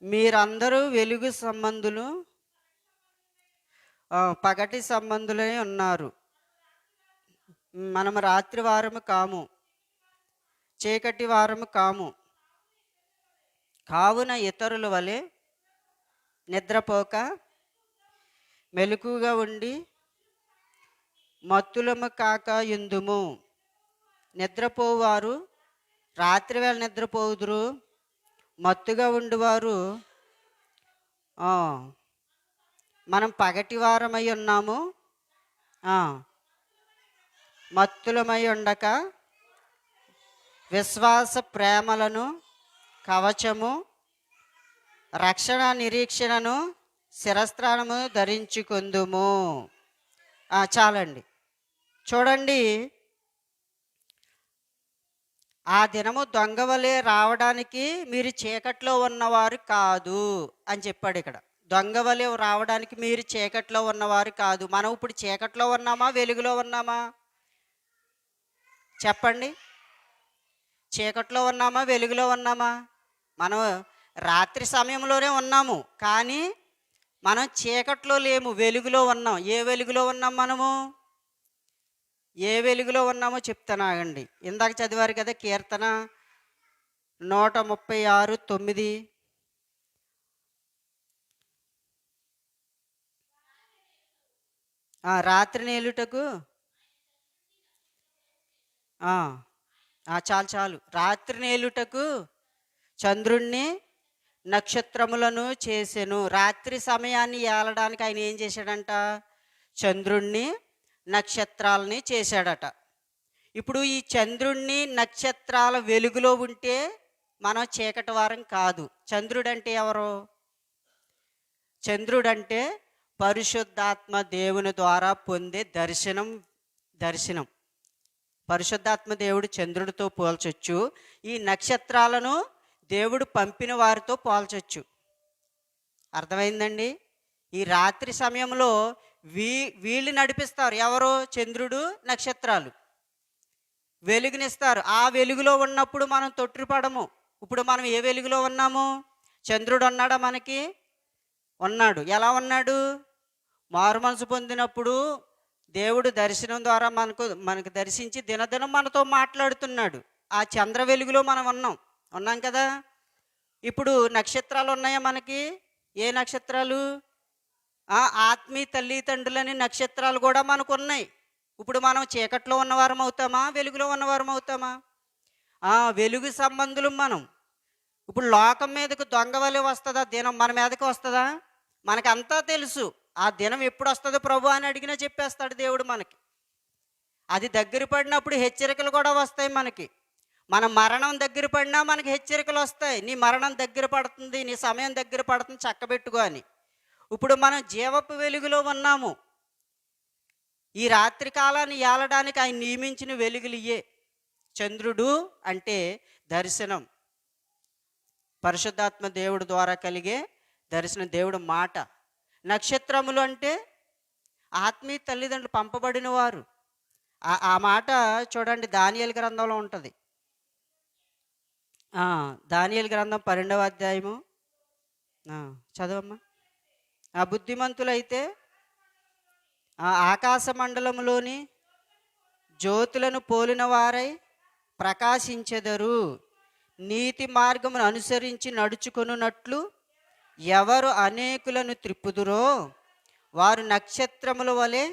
Speaker 4: మీరందరూ వెలుగు సంబంధులు, పగటి సంబంధులై ఉన్నారు. మనము రాత్రి వారము కాము, చీకటి వారము కాము. కావున ఇతరుల వలె నిద్రపోక మెలకుగా ఉండి మత్తులము కాక యుందుము. నిద్రపోవారు రాత్రి వేళ నిద్రపోదురు, మత్తుగా ఉండువారు మనం పగటి వారమై ఉన్నాము, మత్తులమై ఉండక విశ్వాస ప్రేమలను కవచము, రక్షణ నిరీక్షణను శిరస్త్రాణము ధరించుకుందుము. చాలండి. చూడండి, ఆ దినము దొంగ వలె రావడానికి మీరు చీకట్లో ఉన్నవారు కాదు అని చెప్పాడు ఇక్కడ. దొంగ వలె రావడానికి మీరు చీకట్లో ఉన్నవారు కాదు. మనం ఇప్పుడు చీకట్లో ఉన్నామా, వెలుగులో ఉన్నామా? చెప్పండి. చీకట్లో ఉన్నామా, వెలుగులో ఉన్నామా? మనం రాత్రి సమయంలోనే ఉన్నాము, కానీ మనం చీకట్లో లేము, వెలుగులో ఉన్నాం. ఏ వెలుగులో ఉన్నాం మనము? ఏ వెలుగులో ఉన్నామో చెప్తాను ఆగండి. ఇందాక చదివారు కదా కీర్తన 136:9. రాత్రి నేలుటకు చాలు చాలు. రాత్రి నేలుటకు చంద్రుణ్ణి నక్షత్రములను చేసెను. రాత్రి సమయాన్ని ఏలడానికి ఆయన ఏం చేశాడంట? చంద్రుణ్ణి నక్షత్రాలని చేశాడట. ఇప్పుడు ఈ చంద్రుణ్ణి నక్షత్రాల వెలుగులో ఉంటే మనం చీకటి వారం కాదు. చంద్రుడంటే ఎవరు? చంద్రుడంటే పరిశుద్ధాత్మ దేవుని ద్వారా పొందే దర్శనం. పరిశుద్ధాత్మ దేవుడు చంద్రుడితో పోల్చొచ్చు, ఈ నక్షత్రాలను దేవుడు పంపిన వారితో పోల్చొచ్చు. అర్థమైందండి? ఈ రాత్రి సమయంలో వీళ్ళు నడిపిస్తారు. ఎవరో? చంద్రుడు, నక్షత్రాలు వెలుగునిస్తారు. ఆ వెలుగులో ఉన్నప్పుడు మనం తొట్టిపడము. ఇప్పుడు మనం ఏ వెలుగులో ఉన్నాము? చంద్రుడు ఉన్నాడా మనకి? ఉన్నాడు. ఎలా ఉన్నాడు? మారు మనసు పొందినప్పుడు దేవుడు దర్శనం ద్వారా మనకు దర్శించి దినదినం మనతో మాట్లాడుతున్నాడు. ఆ చంద్ర వెలుగులో మనం ఉన్నాం కదా. ఇప్పుడు నక్షత్రాలు ఉన్నాయా మనకి? ఏ నక్షత్రాలు? ఆత్మీయ తల్లిదండ్రులని నక్షత్రాలు కూడా మనకు ఉన్నాయి. ఇప్పుడు మనం చీకట్లో ఉన్నవారం అవుతామా? వెలుగులో ఉన్నవారం అవుతామా? వెలుగు సంబంధులు మనం. ఇప్పుడు లోకం మీదకు దొంగ వలె వస్తుందా దినం? మన మీదకి వస్తుందా? మనకంతా తెలుసు. ఆ దినం ఎప్పుడు వస్తుందో ప్రభు అని అడిగినా చెప్పేస్తాడు దేవుడు మనకి. అది దగ్గర పడినప్పుడు హెచ్చరికలు కూడా వస్తాయి మనకి. మన మరణం దగ్గర పడినా మనకి హెచ్చరికలు వస్తాయి. నీ మరణం దగ్గర పడుతుంది, నీ సమయం దగ్గర పడుతుంది, చక్కబెట్టుకో అని. ఇప్పుడు మనం జీవపు వెలుగులో ఉన్నాము. ఈ రాత్రి కాలాన్ని ఏలడానికి ఆయన నియమించిన వెలుగులు ఇయ్యే. చంద్రుడు అంటే దర్శనం, పరిశుద్ధాత్మ దేవుడు ద్వారా కలిగే దర్శనం, దేవుడు మాట. నక్షత్రములు అంటే ఆత్మీయ తల్లిదండ్రులు, పంపబడిన వారు. ఆ మాట చూడండి, దానియేలు గ్రంథంలో ఉంటుంది. దానియేలు గ్రంథం 12వ అధ్యాయము చదవమ్మా. బుద్ధిమంతులైతే ఆకాశ మండలములోని జ్యోతులను పోలిన వారై ప్రకాశించెదరు. నీతి మార్గమును అనుసరించి నడుచుకొనున్నట్లు ఎవరు అనేకులను త్రిప్పుదురో వారు నక్షత్రముల వలె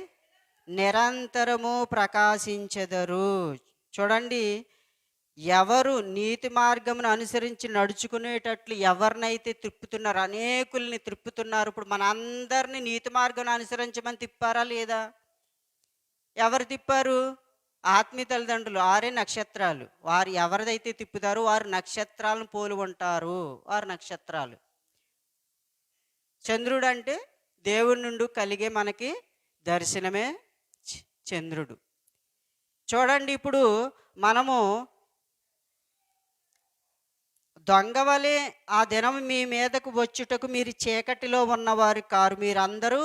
Speaker 4: నిరంతరము ప్రకాశించెదరు. చూడండి, ఎవరు నీతి మార్గమును అనుసరించి నడుచుకునేటట్లు ఎవరినైతే త్రిప్పుతున్నారు, అనేకుల్ని త్రిప్పుతున్నారు. ఇప్పుడు మన అందరినీ నీతి మార్గం అనుసరించమని తిప్పారా లేదా? ఎవరు తిప్పారు? ఆత్మీయ తల్లిదండ్రులు, 6 నక్షత్రాలు. వారు ఎవరిదైతే తిప్పుతారో వారు నక్షత్రాలను పోలి ఉంటారు. వారు నక్షత్రాలు. చంద్రుడు అంటే దేవుడి నుండి కలిగే మనకి దర్శనమే చంద్రుడు. చూడండి, ఇప్పుడు మనము దొంగవలే ఆ దినం మీ మీదకు వచ్చుటకు మీరు చీకటిలో ఉన్నవారు కారు, మీరందరూ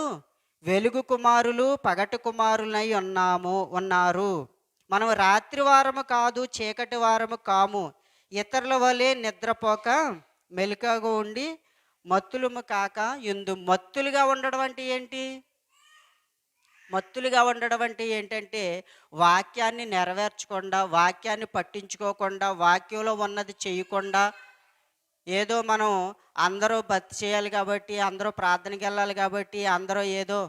Speaker 4: వెలుగు కుమారులు, పగటి కుమారులై ఉన్నారు. మనం రాత్రి వారము కాదు, చీకటి వారము కాము. ఇతరుల వలె నిద్రపోక మెలకుగా ఉండి మత్తులము కాక ఎందు. మత్తులుగా ఉండడం అంటే ఏంటి? మత్తులుగా ఉండడం అంటే ఏంటంటే వాక్యాన్ని నెరవేర్చకుండా, వాక్యాన్ని పట్టించుకోకుండా, వాక్యంలో ఉన్నది చేయకుండా, ఏదో మనం అందరూ భక్తి చేయాలి కాబట్టి, అందరూ ప్రార్థనకి వెళ్ళాలి కాబట్టి, అందరూ ఏదో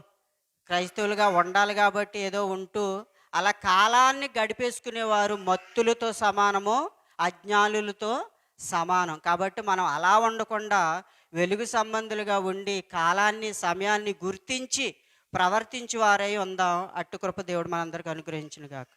Speaker 4: క్రైస్తవులుగా ఉండాలి కాబట్టి ఏదో ఉంటూ అలా కాలాన్ని గడిపేసుకునేవారు మత్తులతో సమానము, అజ్ఞానులతో సమానం. కాబట్టి మనం అలా ఉండకుండా వెలుగు సంబంధులుగా ఉండి కాలాన్ని, సమయాన్ని గుర్తించి ప్రవర్తించి వారై ఉందాం. అట్టి కృప దేవుడు మనందరికీ అనుగ్రహించును గాక.